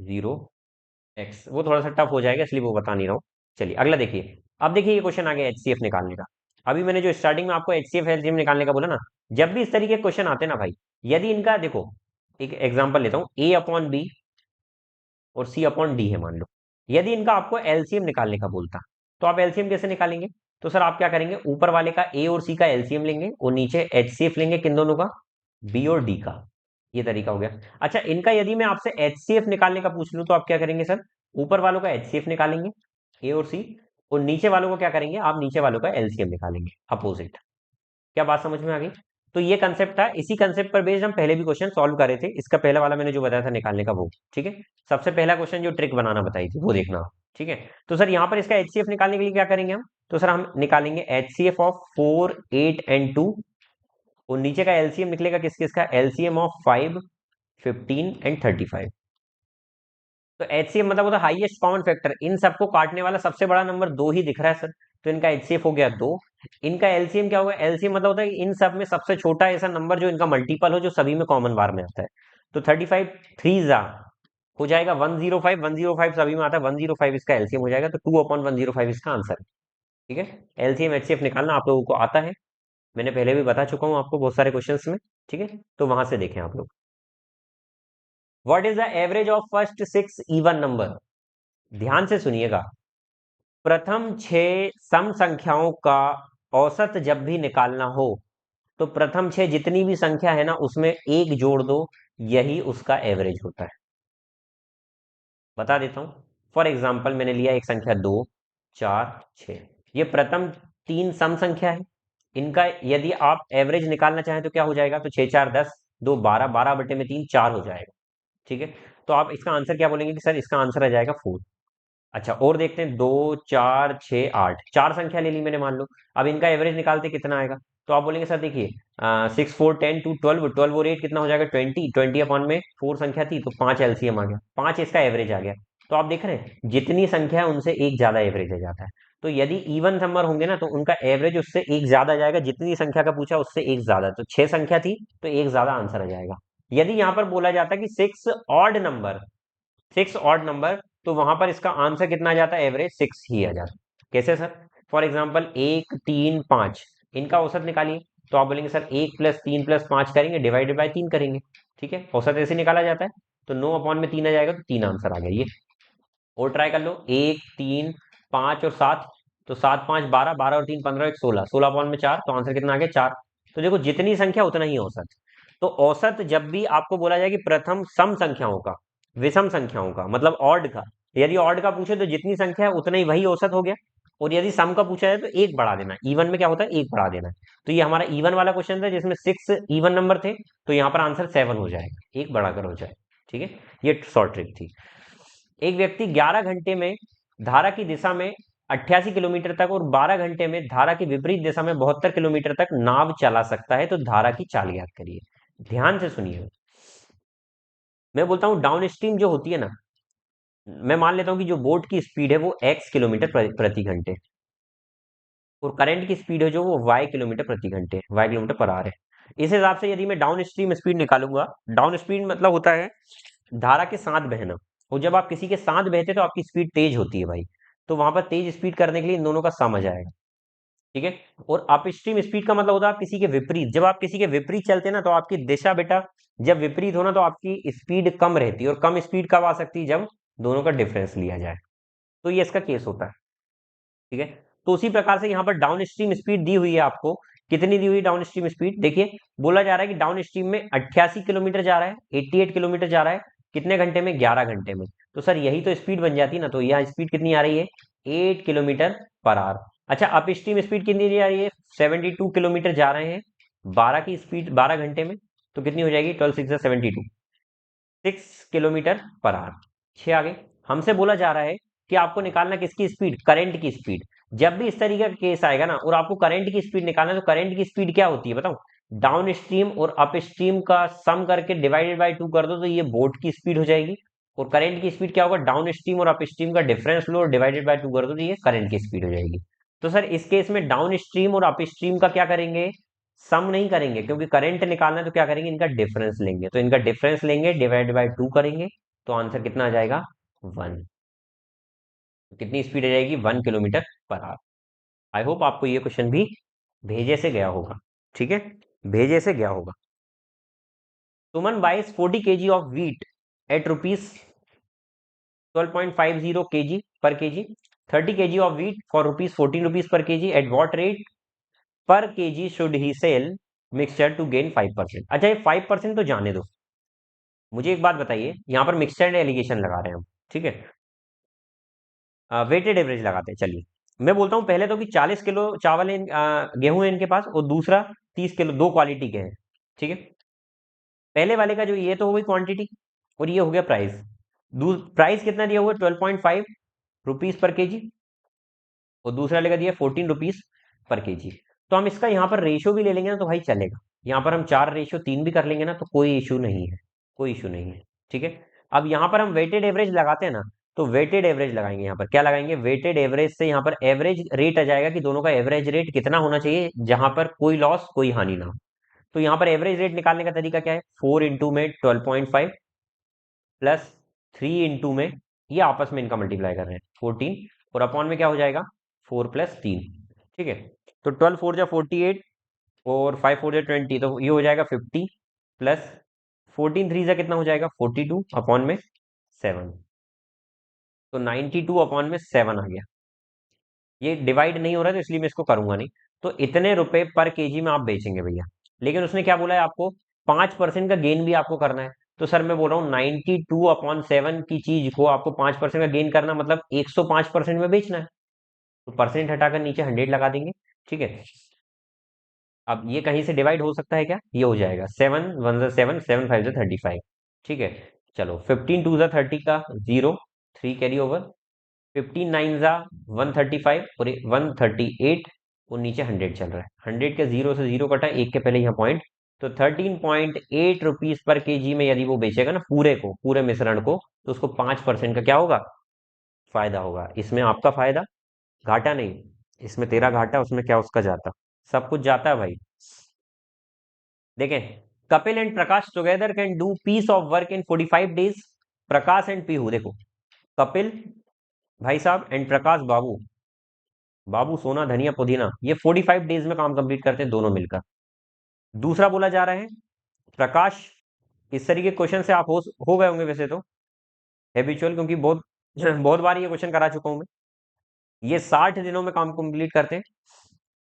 [SPEAKER 1] 0x। वो थोड़ा सा टफ हो जाएगा इसलिए वो बता नहीं रहा हूँ। चलिए अगला देखिए, अब देखिए ये क्वेश्चन आ गया एचसीएफ निकालने का। अभी मैंने जो स्टार्टिंग में आपको एचसीएफ एलसीएम निकालने का बोला ना, जब भी इस तरीके के क्वेश्चन आते हैं ना भाई, यदि इनका देखो, एक एग्जांपल लेता हूँ, A/B और C/D है मान लो, यदि इनका आपको एलसीएम निकालने का बोलता, तो आप एलसीएम कैसे निकालेंगे, तो सर आप क्या करेंगे, ऊपर वाले का ए और सी का एलसीएम लेंगे और नीचे एचसीएफ लेंगे, किन दोनों का, बी और डी का। ये तरीका हो गया। अच्छा इनका यदि मैं आपसे एचसीएफ निकालने का पूछ लूं, तो आप क्या करेंगे सर, ऊपर वालों का एचसीएफ निकालेंगे, ए और सी, और नीचे वालों को क्या करेंगे, आप नीचे वालों का एलसीएम निकालेंगे, अपोजिट। क्या बात समझ में आ गई, तो ये कंसेप्ट था, इसी कंसेप्ट पर बेस्ड हम पहले भी क्वेश्चन सॉल्व कर रहे थे। इसका पहला वाला मैंने जो बताया था निकालने का वो, ठीक है, सबसे पहला क्वेश्चन जो ट्रिक बनाना बताई थी वो देखना आप। ठीक है, तो सर यहाँ पर इसका एचसीएफ निकालने के लिए क्या करेंगे हम, तो सर हम निकालेंगे HCF ऑफ 4, 8 एंड 2, और नीचे का एलसीएम निकलेगा किस किसका, एलसीएम ऑफ 5, 15 एंड 35। तो एचसीएफ मतलब होता है हाईएस्ट कॉमन फैक्टर, इन सबको काटने वाला सबसे बड़ा नंबर 2 ही दिख रहा है सर, तो इनका एचसीएफ हो गया 2। इनका एलसीएम क्या होगा, एलसीएम मतलब होता है कि इन सब में सबसे छोटा ऐसा नंबर जो इनका मल्टीपल हो, जो सभी में कॉमन बार में आता है। तो 35 थ्री जा हो जाएगा 105, 105 सभी में आता है, 105 इसका एलसीएम हो जाएगा, तो 2/105 इसका आंसर है। ठीक है, एलसीएम एचसीएफ निकालना आप लोगों को आता है, मैंने पहले भी बता चुका हूँ आपको बहुत सारे क्वेश्चंस में। ठीक है, तो वहां से देखें आप लोग। What is the average of first 6 even number, ध्यान से सुनिएगा। प्रथम 6 सम संख्याओं का औसत जब भी निकालना हो, तो प्रथम 6 जितनी भी संख्या है ना उसमें एक जोड़ दो, यही उसका एवरेज होता है। बता देता हूं, फॉर एग्जाम्पल मैंने लिया एक संख्या 2, 4, 6, ये प्रथम 3 सम संख्या है, इनका यदि आप एवरेज निकालना चाहें तो क्या हो जाएगा, तो 6 4 10, 2 12, 12 बटे में 3 4 हो जाएगा। ठीक है, तो आप इसका आंसर क्या बोलेंगे कि सर इसका आंसर आ जाएगा 4। अच्छा और देखते हैं, 2 4 6 8, चार संख्या ले ली मैंने मान लो, अब इनका एवरेज निकालते कितना आएगा, तो आप बोलेंगे सर देखिए 6 4 10 2 12, 12 और 8 कितना हो जाएगा 20, 20 अपॉन में 4 संख्या थी तो 5 एलसीएम आ गया, 5 इसका एवरेज आ गया। तो आप देख रहे हैं जितनी संख्या है उनसे एक ज्यादा एवरेज आ जाता है, तो यदि इवन नंबर होंगे ना तो उनका एवरेज उससे एक ज्यादा जाएगा, जितनी संख्या का पूछा उससे एक ज्यादा, तो 6 संख्या थी तो एक ज्यादा आंसर आ जाएगा। यदि यहाँ पर बोला जाता है कि 6 ऑड नंबर, तो वहां पर इसका आंसर कितना आ जाता है, एवरेज 6 ही आ जाता है। कैसे सर, फॉर एग्जाम्पल 1 3 5, इनका औसत निकालिए, तो आप बोलेंगे सर 1 + 3 + 5 करेंगे, डिवाइडेड बाय 3 करेंगे। ठीक है, औसत ऐसे निकाला जाता है, तो 9/3 आ जाएगा, तो 3 आंसर आ गया ये। और ट्राई कर लो, 1 3 5 और 7, तो 7 5 12, 12 और 3 15, 1 16, 16/4, तो आंसर कितना आ गया 4। तो देखो जितनी संख्या उतना ही औसत। तो औसत जब भी आपको बोला जाए कि प्रथम सम संख्याओं का, विषम संख्याओं का मतलब ऑड का, यदि ऑड का पूछे तो जितनी संख्या है उतना ही वही औसत हो गया, और यदि सम का पूछा जाए तो एक बढ़ा देना, इवन में क्या होता है एक बढ़ा देना है। तो ये हमारा इवन वाला क्वेश्चन था जिसमें 6 इवन नंबर थे, तो यहाँ पर आंसर 7 हो जाएगा, एक बढ़ाकर हो जाए। ठीक है, ये शॉर्ट ट्रिक थी। एक व्यक्ति 11 घंटे में धारा की दिशा में 88 किलोमीटर तक और 12 घंटे में धारा की विपरीत दिशा में 72 किलोमीटर तक नाव चला सकता है, तो धारा की चाल ज्ञात करिए। ध्यान से सुनिए, मैं बोलता हूं डाउन स्ट्रीम जो होती है ना, मैं मान लेता हूं कि जो बोट की स्पीड है वो x किलोमीटर प्रति घंटे, और करंट की स्पीड है जो वो y किलोमीटर प्रति घंटे, y किलोमीटर पर आवर है। इस हिसाब से यदि मैं डाउन स्ट्रीम स्पीड निकालूंगा, डाउन स्ट्रीम मतलब होता है धारा के साथ बहना, और जब आप किसी के साथ बहते तो आपकी स्पीड तेज होती है भाई, तो वहां पर तेज स्पीड करने के लिए इन दोनों का सम आ जाएगा। ठीक है, और अपस्ट्रीम स्पीड का मतलब होता है आप किसी के विपरीत, जब आप किसी के विपरीत चलते हैं ना तो आपकी दिशा बेटा जब विपरीत होना तो आपकी स्पीड कम रहती है, और कम स्पीड कब आ सकती है, जब दोनों का डिफरेंस लिया जाए, तो ये इसका केस होता है। ठीक है, तो उसी प्रकार से यहाँ पर डाउन स्ट्रीम स्पीड दी हुई है आपको, कितनी दी हुई है डाउन स्ट्रीम स्पीड, देखिए बोला जा रहा है कि डाउन स्ट्रीम में 88 किलोमीटर जा रहा है, 88 किलोमीटर जा रहा है, कितने घंटे में, 11 घंटे में, तो सर यही तो स्पीड बन जाती है ना, तो यहाँ स्पीड कितनी आ रही है, 8 किलोमीटर पर आवर। अच्छा अप स्ट्रीम स्पीड कितनी दी आ रही है, 72 किलोमीटर जा रहे हैं, 12 की स्पीड 12 घंटे में, तो कितनी हो जाएगी, 12 6 72, 6 किलोमीटर पर आवर। 6 आगे, हमसे बोला जा रहा है कि आपको निकालना किसकी स्पीड, करंट की स्पीड। जब भी इस तरीके का केस आएगा ना और आपको करंट की स्पीड निकालना है, तो करंट की स्पीड क्या होती है बताओ, डाउन स्ट्रीम और अप स्ट्रीम का सम करके डिवाइडेड बाय 2 कर दो, तो ये बोट की स्पीड हो जाएगी। और करंट की स्पीड क्या होगा, डाउन स्ट्रीम और अप स्ट्रीम का डिफरेंस लो और डिवाइडेड बाय 2 कर दो, तो ये करंट की स्पीड हो जाएगी। तो सर इस केस में डाउन स्ट्रीम और अप स्ट्रीम का क्या करेंगे, सम नहीं करेंगे, क्योंकि करंट निकालना है तो क्या करेंगे, इनका डिफरेंस लेंगे, तो इनका डिफरेंस लेंगे डिवाइड बाय 2 करेंगे, तो आंसर कितना आ जाएगा 1। कितनी स्पीड आ जाएगी, 1 kilometre per hour. I hope आपको ये क्वेश्चन भी भेजे से गया होगा। ठीक है, भेजे से गया होगा। सुमन buys 40 kg of wheat at rupees 12.50 kg per KG, 30 kg of wheat for rupees 14 per KG, at what rate per KG should he sell mixture to gain 5%। अच्छा ये 5% तो जाने दो, मुझे एक बात बताइए, यहाँ पर मिक्सचर एलिगेशन लगा रहे हैं हम, ठीक है, वेटेड एवरेज लगाते हैं। चलिए मैं बोलता हूँ पहले तो कि 40 किलो चावल है गेहूं है इनके पास, और दूसरा 30 किलो, दो क्वालिटी के हैं। ठीक है, पहले वाले का जो ये तो हो गई क्वांटिटी, और ये हो गया प्राइस। प्राइस कितना दिया हुआ है, 12.5 रुपीज पर केजी, और दूसरा लेगा दिया 14 रुपीज पर केजी। तो हम इसका यहाँ पर रेशियो भी ले लेंगे ना तो भाई चलेगा। यहाँ पर हम 4:3 भी कर लेंगे ना तो कोई इशू नहीं है, कोई इशू नहीं है। ठीक है। अब यहाँ पर हम वेटेड एवरेज लगाते हैं ना, तो वेटेड एवरेज लगाएंगे। यहाँ पर क्या लगाएंगे, वेटेड एवरेज से यहाँ पर एवरेज रेट आ जाएगा कि दोनों का एवरेज रेट कितना होना चाहिए जहां पर कोई लॉस कोई हानि ना हो। तो यहाँ पर एवरेज रेट निकालने का तरीका क्या है, 4 इंटू में 12.5 प्लस 3 इंटू में, ये आपस में इनका मल्टीप्लाई कर रहे हैं 14, और अपॉन में क्या हो जाएगा 4 + 3। ठीक है। तो 12 4 जा 48 और 5 4 जा 20, तो ये हो जाएगा 50 प्लस 14 3 जा कितना हो जाएगा 42 अपॉन में 7। तो 92 अपॉन में 7 आ गया। ये डिवाइड नहीं हो रहा है तो इसलिए मैं इसको करूंगा नहीं। तो इतने रुपए पर केजी में आप बेचेंगे भैया। लेकिन उसने क्या बोला है आपको, 5% का गेन भी आपको करना है। तो सर मैं बोल रहा हूँ 92/7 की चीज को आपको 5% का गेन करना, मतलब 105% में बेचना है। तो परसेंट हटाकर नीचे 100 लगा देंगे। ठीक है। अब ये कहीं से डिवाइड हो सकता है क्या, ये हो जाएगा 7 1 जा 7, 7 5 जा 35। ठीक है। चलो 15 2 जा 30 का 0, 3 कैरी ओवर, 15 9 जा 135 और 138, और नीचे 100 चल रहा है। 100 के 0 से 0 कटा, एक के पहले यहाँ पॉइंट। तो 13.8 रुपीज पर केजी में यदि वो बेचेगा ना पूरे को, पूरे मिश्रण को, तो उसको 5% का क्या होगा, फायदा होगा। इसमें आपका फायदा, घाटा नहीं। इसमें तेरा घाटा, उसमें क्या उसका जाता, सब कुछ जाता है भाई। देखें, Kapil and Prakash together can do piece of work in 45 days। Prakash and Pihu, देखो कपिल भाई साहब एंड प्रकाश बाबू, बाबू सोना धनिया पुदीना, ये 45 डेज में काम कंप्लीट करते हैं दोनों मिलकर। दूसरा बोला जा रहा है प्रकाश, इस तरीके के क्वेश्चन से आप हो गए होंगे वैसे तो हैबिचुअल, क्योंकि बहुत बहुत बार ये क्वेश्चन करा चुका हूं मैं। ये 60 दिनों में काम कंप्लीट करते हैं।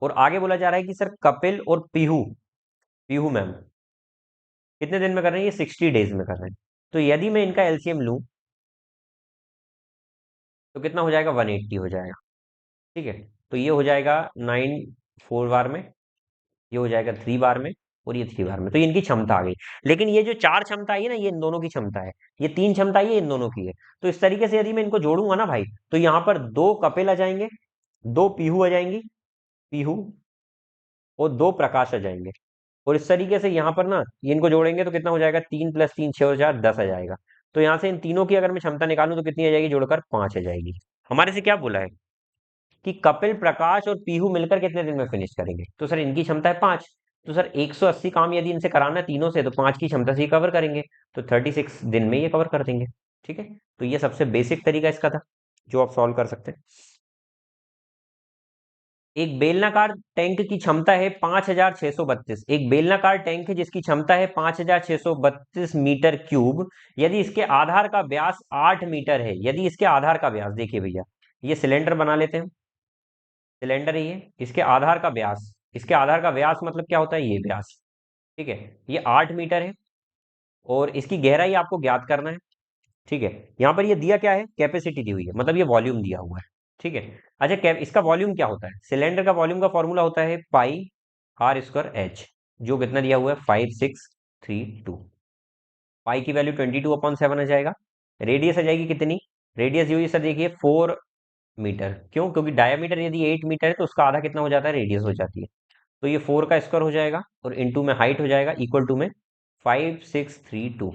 [SPEAKER 1] और आगे बोला जा रहा है कि सर कपिल और पीहू, पीहू मैम कितने दिन में कर रहे हैं, ये 60 डेज में कर रहे हैं। तो यदि मैं इनका एलसीएम लूं तो कितना हो जाएगा, 180 हो जाएगा। ठीक है। तो ये हो जाएगा 9 4 बार में, ये हो जाएगा 3 बार में, और ये 3 बार में। तो ये इनकी क्षमता आ गई। लेकिन ये जो 4 क्षमता आई है ना, ये इन दोनों की क्षमता है। ये 3 क्षमता आई है इन दोनों की है। तो इस तरीके से यदि मैं इनको जोड़ूंगा ना भाई, तो यहाँ पर 2 कपिल आ जाएंगे, 2 पीहू आ जाएंगी, पीहू, और 2 प्रकाश आ जाएंगे। और इस तरीके से यहाँ पर ना ये इनको जोड़ेंगे तो कितना हो जाएगा, 3 + 3 6 और 4 10 आ जाएगा। तो यहाँ से इन तीनों की अगर मैं क्षमता निकालूं तो कितनी आ जाएगी, जोड़कर 5 आ जाएगी। हमारे से क्या बोला है कि कपिल प्रकाश और पीहू मिलकर कितने दिन में फिनिश करेंगे, तो सर इनकी क्षमता है 5। तो सर 180 काम यदि इनसे कराना है तीनों से, तो 5 की क्षमता से ही कवर करेंगे। तो 36 दिन में ये कवर कर देंगे। ठीक है। तो ये सबसे बेसिक तरीका इसका था जो आप सॉल्व कर सकते हैं। एक बेलनाकार टैंक की क्षमता है 5632, एक बेलनाकार टैंक है जिसकी क्षमता है 5632 मीटर क्यूब। यदि इसके आधार का व्यास 8 मीटर है, यदि इसके आधार का व्यास, देखिए भैया ये सिलेंडर बना लेते हैं, सिलेंडर ही है, इसके आधार का व्यास, इसके आधार का व्यास मतलब क्या होता है, ये व्यास। ठीक है। ये 8 मीटर है और इसकी गहराई आपको ज्ञात करना है। ठीक है। यहाँ पर ये दिया क्या है, कैपेसिटी दी हुई है, मतलब ये वॉल्यूम दिया हुआ है। ठीक है। अच्छा इसका वॉल्यूम क्या होता है, सिलेंडर का वॉल्यूम का फॉर्मूला होता है πr²h, जो कितना दिया हुआ है 5632। पाई की वैल्यू 22/7 आ जाएगा। रेडियस आ जाएगी कितनी, रेडियस दी हुई है सर, देखिए 4 मीटर। क्यों, क्योंकि डायमीटर यदि 8 मीटर है तो उसका आधा कितना हो जाता है, रेडियस हो जाती है। तो ये 4 का स्क्वायर हो जाएगा और इंटू में हाइट हो जाएगा, इक्वल टू में 5632।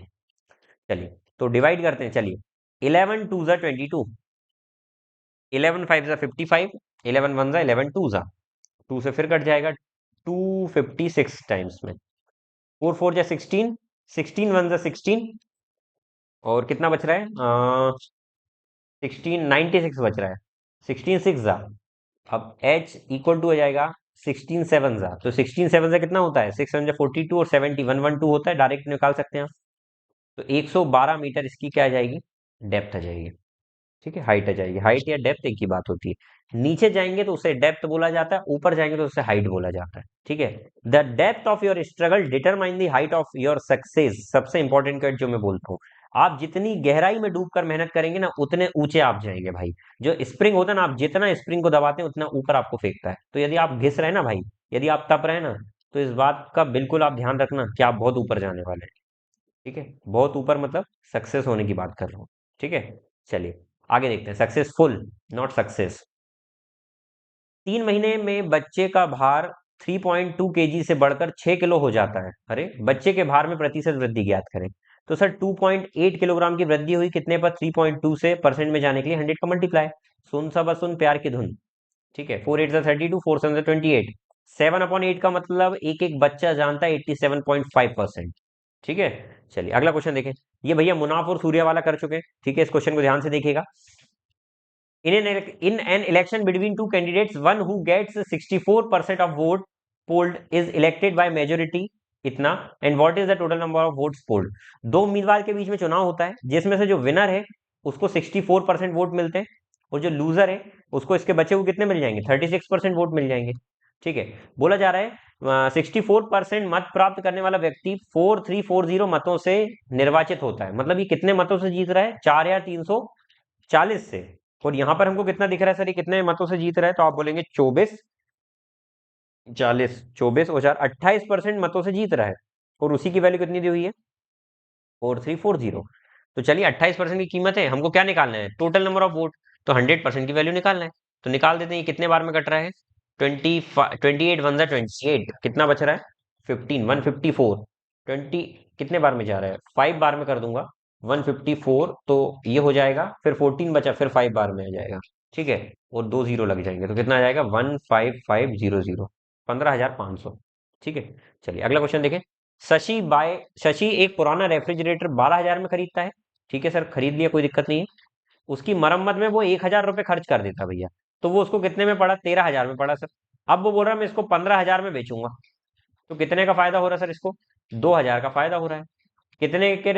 [SPEAKER 1] चलिए तो डिवाइड करते हैं, चलिए 11 2 जा 22, 11 5 जा 55, 11 1 जा 11 2 जा, 2 से फिर कट जाएगा 256 टाइम्स में, 4 4 जा 16, 16 1 जा 16, और कितना बच रहा है 1696 बच रहा है, 16 6 जा, अब h इक्वल टू हो जाएगा 16 7 जा। तो 16 7 से कितना होता है, 6 7 जा 42 और 71 12 होता है, डायरेक्ट निकाल सकते हैं आप। तो 112 मीटर इसकी क्या आ जाएगी, डेप्थ आ जाएगी। ठीक है। हाइट आ जाएगी, हाइट या डेप्थ एक ही बात होती है। नीचे जाएंगे तो उसे डेप्थ बोला जाता है, ऊपर जाएंगे तो उसे हाइट बोला जाता है। ठीक है। The depth of your struggle determine the height of your success, सबसे इंपॉर्टेंट वर्ड जो मैं बोलता हूँ। आप जितनी गहराई में डूबकर मेहनत करेंगे ना, उतने ऊंचे आप जाएंगे भाई। जो स्प्रिंग होता है ना, आप जितना स्प्रिंग को दबाते हैं उतना ऊपर आपको फेंकता है। तो यदि आप घिस रहे हैं ना भाई, यदि आप तप रहे हैं ना, तो इस बात का बिल्कुल आप ध्यान रखना कि आप बहुत ऊपर जाने वाले हैं। ठीक है। बहुत ऊपर मतलब सक्सेस होने की बात कर रहा हूँ। ठीक है। चलिए आगे देखते हैं, सक्सेसफुल नॉट सक्सेस। 3 महीने में बच्चे का भार 3.2 केजी से बढ़कर 6 किलो हो जाता है। अरे, बच्चे के भार में प्रतिशत वृद्धि ज्ञात करें। तो सर 2.8 किलोग्राम की वृद्धि हुई कितने पर, 3.2 से परसेंट में जाने के लिए 100 का मल्टीप्लाई। सुन सब सुन प्यार की धुन। ठीक है, 4 8 32, 4 7 28। 7/8 का मतलब एक एक बच्चा जानता है 87.5%। ठीक है, चलिए अगला क्वेश्चन देखें। ये भैया मुनाफ और सूर्या वाला कर चुके हैं। ठीक है, इस क्वेश्चन को ध्यान से देखिएगा। In an election between two candidates, one who gets 64% of vote polled is elected by majority इतना, and what is the total number of votes polled? दो उम्मीदवार के बीच में चुनाव होता है जिसमें से जो विनर है उसको 64% वोट मिलते हैं, और जो लूजर है उसको इसके बचे हुए कितने मिल जाएंगे, 36% वोट मिल जाएंगे। ठीक है, बोला जा रहा है 64% मत प्राप्त करने वाला व्यक्ति 4340 मतों से निर्वाचित होता है। मतलब ये कितने मतों से जीत रहा है, 4340 से। और यहां पर हमको कितना दिख रहा है सर, ये कितने मतों से जीत रहा है, तो आप बोलेंगे 24 40, 24 और 4 28% मतों से जीत रहा है। और उसी की वैल्यू कितनी दी हुई है, 4340। तो चलिए 28% की कीमत है, हमको क्या निकालना है, टोटल नंबर ऑफ वोट। तो 100% की वैल्यू निकालना है। तो निकाल देते हैं, ये कितने बार में कट रहा है, 28 कितना बच रहा है, 15154। 20 कितने बार में जा रहा है, 5 बार में कर दूंगा 154, तो ये हो जाएगा, फिर 14 बचा, फिर 5 बार में आ जाएगा। ठीक है, और 2 जीरो लग जाएंगे, तो कितना आ जाएगा, 15500, 15,500। ठीक है, चलिए अगला क्वेश्चन देखें। शशि एक पुराना रेफ्रिजरेटर 12,000 में खरीदता है। ठीक है सर, खरीद लिया, कोई दिक्कत नहीं है। उसकी मरम्मत में वो 1,000 रुपये खर्च कर देता भैया, तो वो उसको कितने में पड़ा, 13,000 में पड़ा सर। अब वो बोल रहा है मैं इसको 15,000 में बेचूंगा, तो कितने का फायदा हो रहा है सर इसको, 2,000 का फायदा हो रहा है। कितने के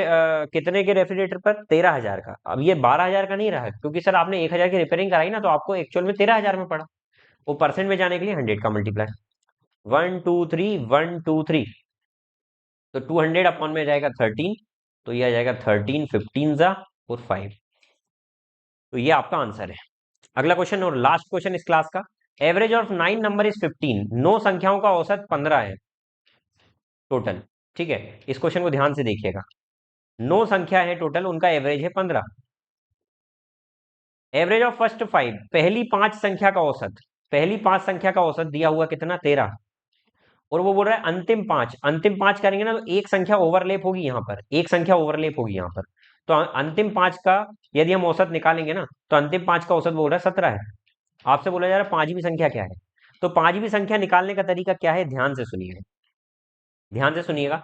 [SPEAKER 1] रेफ्रिजरेटर पर, 13,000 का। अब ये 12,000 का नहीं रहा है, क्योंकि सर आपने 1,000 की रिपेयरिंग कराई ना, तो आपको एक्चुअल में 13,000 में पड़ा। वो परसेंट में जाने के लिए 100 का मल्टीप्लाई, 1 2 3 1 2 3, तो 200 अपॉन में जाएगा 13, तो ये आ जाएगा 13 15 जा और 5। तो ये आपका आंसर है। अगला क्वेश्चन और लास्ट क्वेश्चन इस क्लास का। एवरेज ऑफ 9 नंबर इज 15, 9 संख्याओं का औसत 15 है टोटल। ठीक है, इस क्वेश्चन को ध्यान से देखिएगा। 9 संख्या है टोटल, उनका एवरेज है 15। एवरेज ऑफ फर्स्ट 5, पहली 5 संख्या का औसत, पहली 5 संख्या का औसत दिया हुआ कितना, 13। और वो बोल रहा है अंतिम 5, अंतिम 5 करेंगे ना तो एक संख्या ओवरलेप होगी यहाँ पर, एक संख्या ओवरलेप होगी यहाँ पर। तो अंतिम 5 का यदि हम औसत निकालेंगे ना, तो अंतिम 5 का औसत बोल रहा है 17 है। आपसे बोला जा रहा है पांचवी संख्या क्या है। तो पांचवी संख्या निकालने का तरीका क्या है, ध्यान से सुनिएगा, ध्यान से सुनिएगा।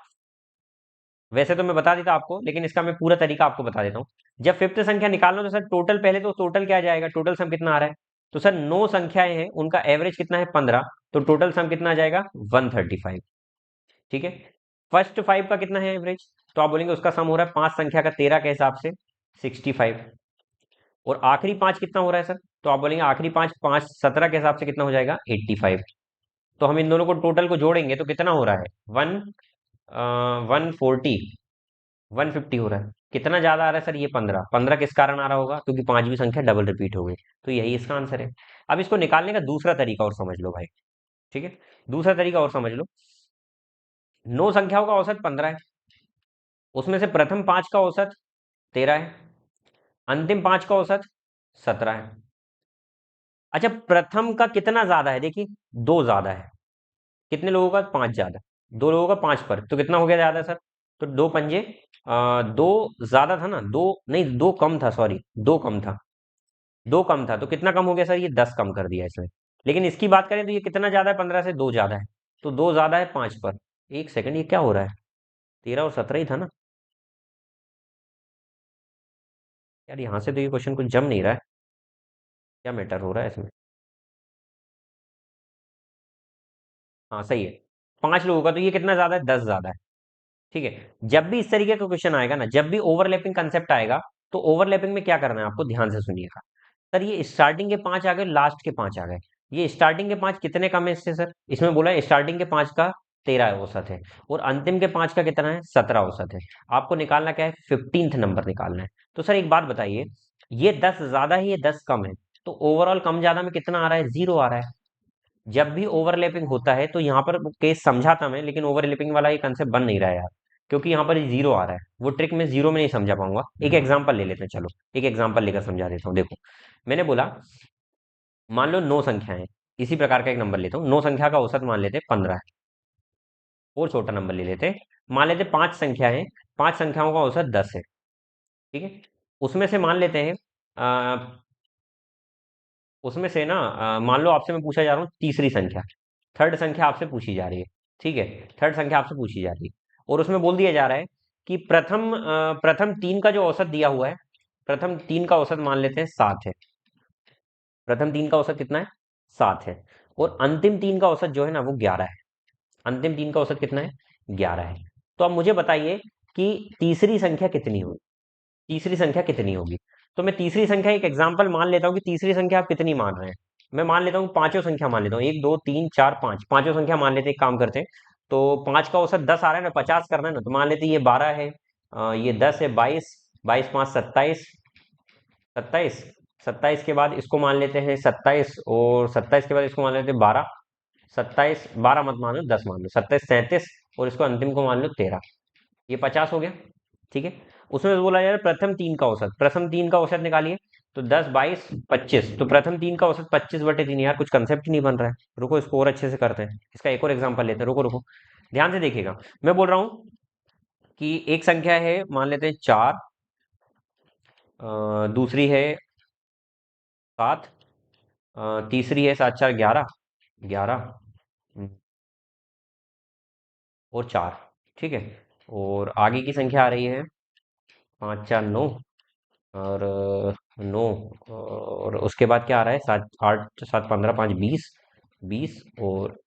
[SPEAKER 1] वैसे तो मैं बता देता आपको, लेकिन इसका मैं पूरा तरीका आपको बता देता हूँ। जब फिफ्थ संख्या निकालना तो सर टोटल, पहले तो टोटल क्या जाएगा, टोटल सम कितना आ रहा है। तो सर 9 संख्याएं हैं, उनका एवरेज कितना है, 15। तो टोटल सम कितना आ जाएगा, 135। ठीक है, फर्स्ट 5 का कितना है एवरेज, तो आप बोलेंगे उसका सम हो रहा है 5 संख्या का 13 के हिसाब से 65। और आखिरी 5 कितना हो रहा है सर, तो आप बोलेंगे आखिरी 5, 5 17 के हिसाब से कितना हो जाएगा, 85। तो हम इन दोनों को टोटल को जोड़ेंगे तो कितना हो रहा है, 140 150 हो रहा है। कितना ज्यादा आ रहा है सर, ये 15। 15 किस कारण आ रहा होगा, क्योंकि पांचवी संख्या डबल रिपीट हो गई। तो यही इसका आंसर है। अब इसको निकालने का दूसरा तरीका और समझ लो भाई। ठीक है, दूसरा तरीका और समझ लो। 9 संख्याओं का औसत 15 है, उसमें से प्रथम 5 का औसत 13 है, अंतिम 5 का औसत 17 है। अच्छा, प्रथम का कितना ज्यादा है, देखिए 2 ज्यादा है। कितने लोगों का, 5 ज्यादा। 2 लोगों का 5 पर, तो कितना हो गया ज्यादा सर, तो 2 पंजे 2 ज्यादा था ना, 2 नहीं, 2 कम था, सॉरी 2 कम था, 2 कम था, तो कितना कम हो गया सर, ये 10 कम कर दिया इसमें। लेकिन इसकी बात करें तो ये कितना ज्यादा है, 15 से 2 ज्यादा है। तो 2 ज्यादा है 5 पर। एक सेकंड, ये क्या हो रहा है, 13 और 17 ही था ना यार, यहाँ से तो ये क्वेश्चन कुछ जम नहीं रहा है, क्या मैटर हो रहा है इसमें। हाँ सही है, 5 लोगों का, तो ये कितना ज्यादा है, 10 ज्यादा है। ठीक है, जब भी इस तरीके का क्वेश्चन आएगा ना, जब भी ओवरलैपिंग कंसेप्ट आएगा, तो ओवरलैपिंग में क्या करना है आपको, ध्यान से सुनिएगा। सर ये स्टार्टिंग के 5 आ गए, लास्ट के 5 आ गए। ये स्टार्टिंग के 5 कितने कम है इससे सर, इसमें बोला है स्टार्टिंग के 5 का 13 औसत है, और अंतिम के 5 का कितना है, 17 औसत है। आपको निकालना क्या है, 15th नंबर निकालना है। तो सर एक बात बताइए, ये 10 ज्यादा है, ये 10 कम है, तो ओवरऑल कम ज्यादा में कितना आ रहा है, 0 आ रहा है। जब भी ओवरलैपिंग होता है, तो यहाँ पर केस समझा था मैं, लेकिन ओवरलैपिंग वाला ये कंसेप्ट बन नहीं रहा है यार, क्योंकि यहाँ पर जीरो आ रहा है। वो ट्रिक में जीरो में नहीं समझा पाऊंगा, एक एग्जांपल ले लेते हैं, चलो एक एग्जांपल लेकर समझा देता हूँ। देखो, मैंने बोला मान लो 9 संख्याएं, इसी प्रकार का एक नंबर लेता हूँ, 9 संख्या का औसत मान लेते हैं 15 है। और छोटा नंबर ले लेते हैं, मान लेते हैं 5 संख्या है, 5 संख्याओं का औसत 10 है। ठीक है, उसमें से मान लेते हैं उसमें से ना मान लो आपसे मैं पूछा जा रहा हूँ तीसरी संख्या, थर्ड संख्या आपसे पूछी जा रही है। ठीक है, थर्ड संख्या आपसे पूछी जा रही है और उसमें बोल दिया जा रहा है कि प्रथम 3 का जो औसत दिया हुआ है, प्रथम 3 का औसत मान लेते हैं 7 है। प्रथम 3 का औसत कितना है? 7 है। और अंतिम 3 का औसत जो है ना वो 11 है। अंतिम 3 का औसत कितना है? 11 है। तो अब मुझे बताइए कि तीसरी संख्या कितनी होगी? तीसरी संख्या कितनी होगी? तो मैं तीसरी संख्या एक एग्जांपल मान लेता हूँ कि तीसरी संख्या आप कितनी मान रहे हैं। मैं मान लेता हूँ पांचों संख्या मान लेता हूँ, 1 2 3 4 5, पांचों संख्या मान लेते हैं। एक काम करते हैं, तो 5 का औसत 10 आ रहा है ना, 50 करना है ना, तो मान लेते हैं ये 12 है, ये 10 है, 22, 22 5 27, 27, 27 के बाद इसको मान लेते हैं 27, और 27 के बाद इसको मान लेते हैं 12, 27, 12 मत मान लो, 10 मान लो, 27 37, और इसको अंतिम को मान लो 13। ये 50 हो गया। ठीक है, उसमें बोला जा रहा है प्रथम 3 का औसत, प्रथम 3 का औसत निकालिए। तो 10 22 25, तो प्रथम 3 का औसत 25/3। यार कुछ कंसेप्ट ही नहीं बन रहा है, रुको इसको और अच्छे से करते हैं। इसका एक और एग्जांपल लेते हैं, रुको रुको, ध्यान से देखिएगा। मैं बोल रहा हूँ कि एक संख्या है, मान लेते हैं 4, दूसरी है 7, तीसरी है 7 4 11, 11 और 4। ठीक है, और आगे की संख्या आ रही है 5 4 9, और 9, और उसके बाद क्या आ रहा है 7 8 7 15 5 20, 20 और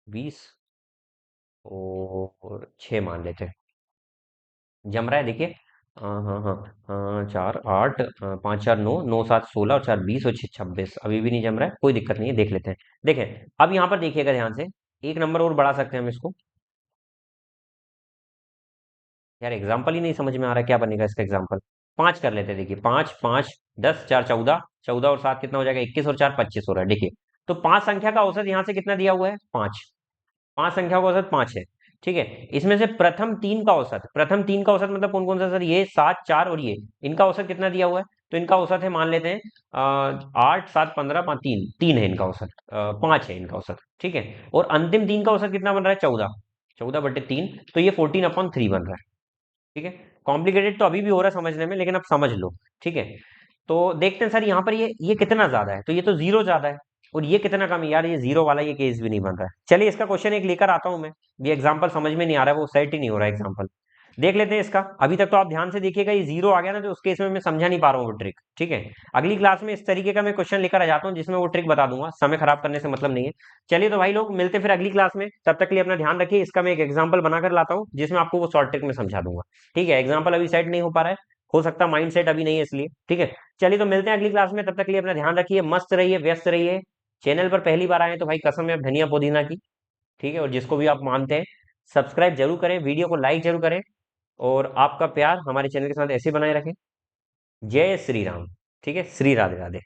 [SPEAKER 1] 20 और 6 मान लेते हैं। जम रहा है देखिए। हाँ हाँ हाँ हाँ, 4 8 5 4 9, 9 7 16 और 4 20 और 6 26, अभी भी नहीं जम रहा है, कोई दिक्कत नहीं है, देख लेते हैं। देखें, अब यहाँ पर देखिएगा ध्यान से, एक नंबर और बढ़ा सकते हैं हम इसको। यार एग्जाम्पल ही नहीं समझ में आ रहा है, क्या बनेगा इसका एग्जाम्पल? 5 कर लेते हैं, देखिए 5 5 10 4 14, 14 और 7 कितना हो जाएगा? 21 और 4 25 हो रहा है। देखिए, तो 5 संख्या का औसत यहाँ से कितना दिया हुआ है? 5। 5 संख्या का औसत 5 है। ठीक है, इसमें से प्रथम 3 का औसत, प्रथम 3 का औसत मतलब कौन कौन सा? सर ये 7 4 और ये, इनका औसत कितना दिया हुआ है? तो इनका औसत है, मान लेते हैं 8 7 15 5 3, 3 है इनका औसत, 5 है इनका औसत। ठीक है, और अंतिम 3 का औसत कितना बन रहा है? 14, 14/3, तो ये 14/3 बन रहा है। ठीक है, कॉम्प्लिकेटेड तो अभी भी हो रहा है समझने में, लेकिन अब समझ लो। ठीक है, तो देखते हैं सर यहाँ पर ये कितना ज्यादा है, तो ये तो जीरो ज्यादा है, और ये कितना कम है? यार ये जीरो वाला ये केस भी नहीं बन रहा है। चलिए इसका क्वेश्चन एक लेकर आता हूं मैं, ये एग्जांपल समझ में नहीं आ रहा है, वो सेट ही नहीं हो रहा है एग्जांपल। देख लेते हैं इसका। अभी तक तो आप ध्यान से देखिएगा, ये जीरो आ गया ना, तो उस केस में मैं समझा नहीं पा रहा हूँ वो ट्रिक। ठीक है, अगली क्लास में इस तरीके का मैं क्वेश्चन लेकर आ जाता हूँ जिसमें वो ट्रिक बता दूंगा, समय खराब करने से मतलब नहीं है। चलिए तो भाई लोग, मिलते हैं फिर अगली क्लास में, तब तक के लिए अपना ध्यान रखिए। इसका मैं एक एग्जाम्पल बनाकर लाता हूँ जिसमें आपको वो शॉर्ट ट्रिक में समझा दूंगा। ठीक है, एग्जाम्पल अभी सेट नहीं हो पा रहा है, हो सकता माइंड सेट अभी नहीं है इसलिए। ठीक है, चलिए तो मिलते हैं अगली क्लास में, तब तक के लिए अपना ध्यान रखिए, मस्त रहिए, व्यस्त रहिए। चैनल पर पहली बार आए तो भाई कसम है अब धनिया पुदीना की। ठीक है, और जिसको भी आप मानते हैं सब्सक्राइब जरूर करें, वीडियो को लाइक जरूर करें, और आपका प्यार हमारे चैनल के साथ ऐसे बनाए रखें। जय श्री राम। ठीक है, श्री राधे राधे।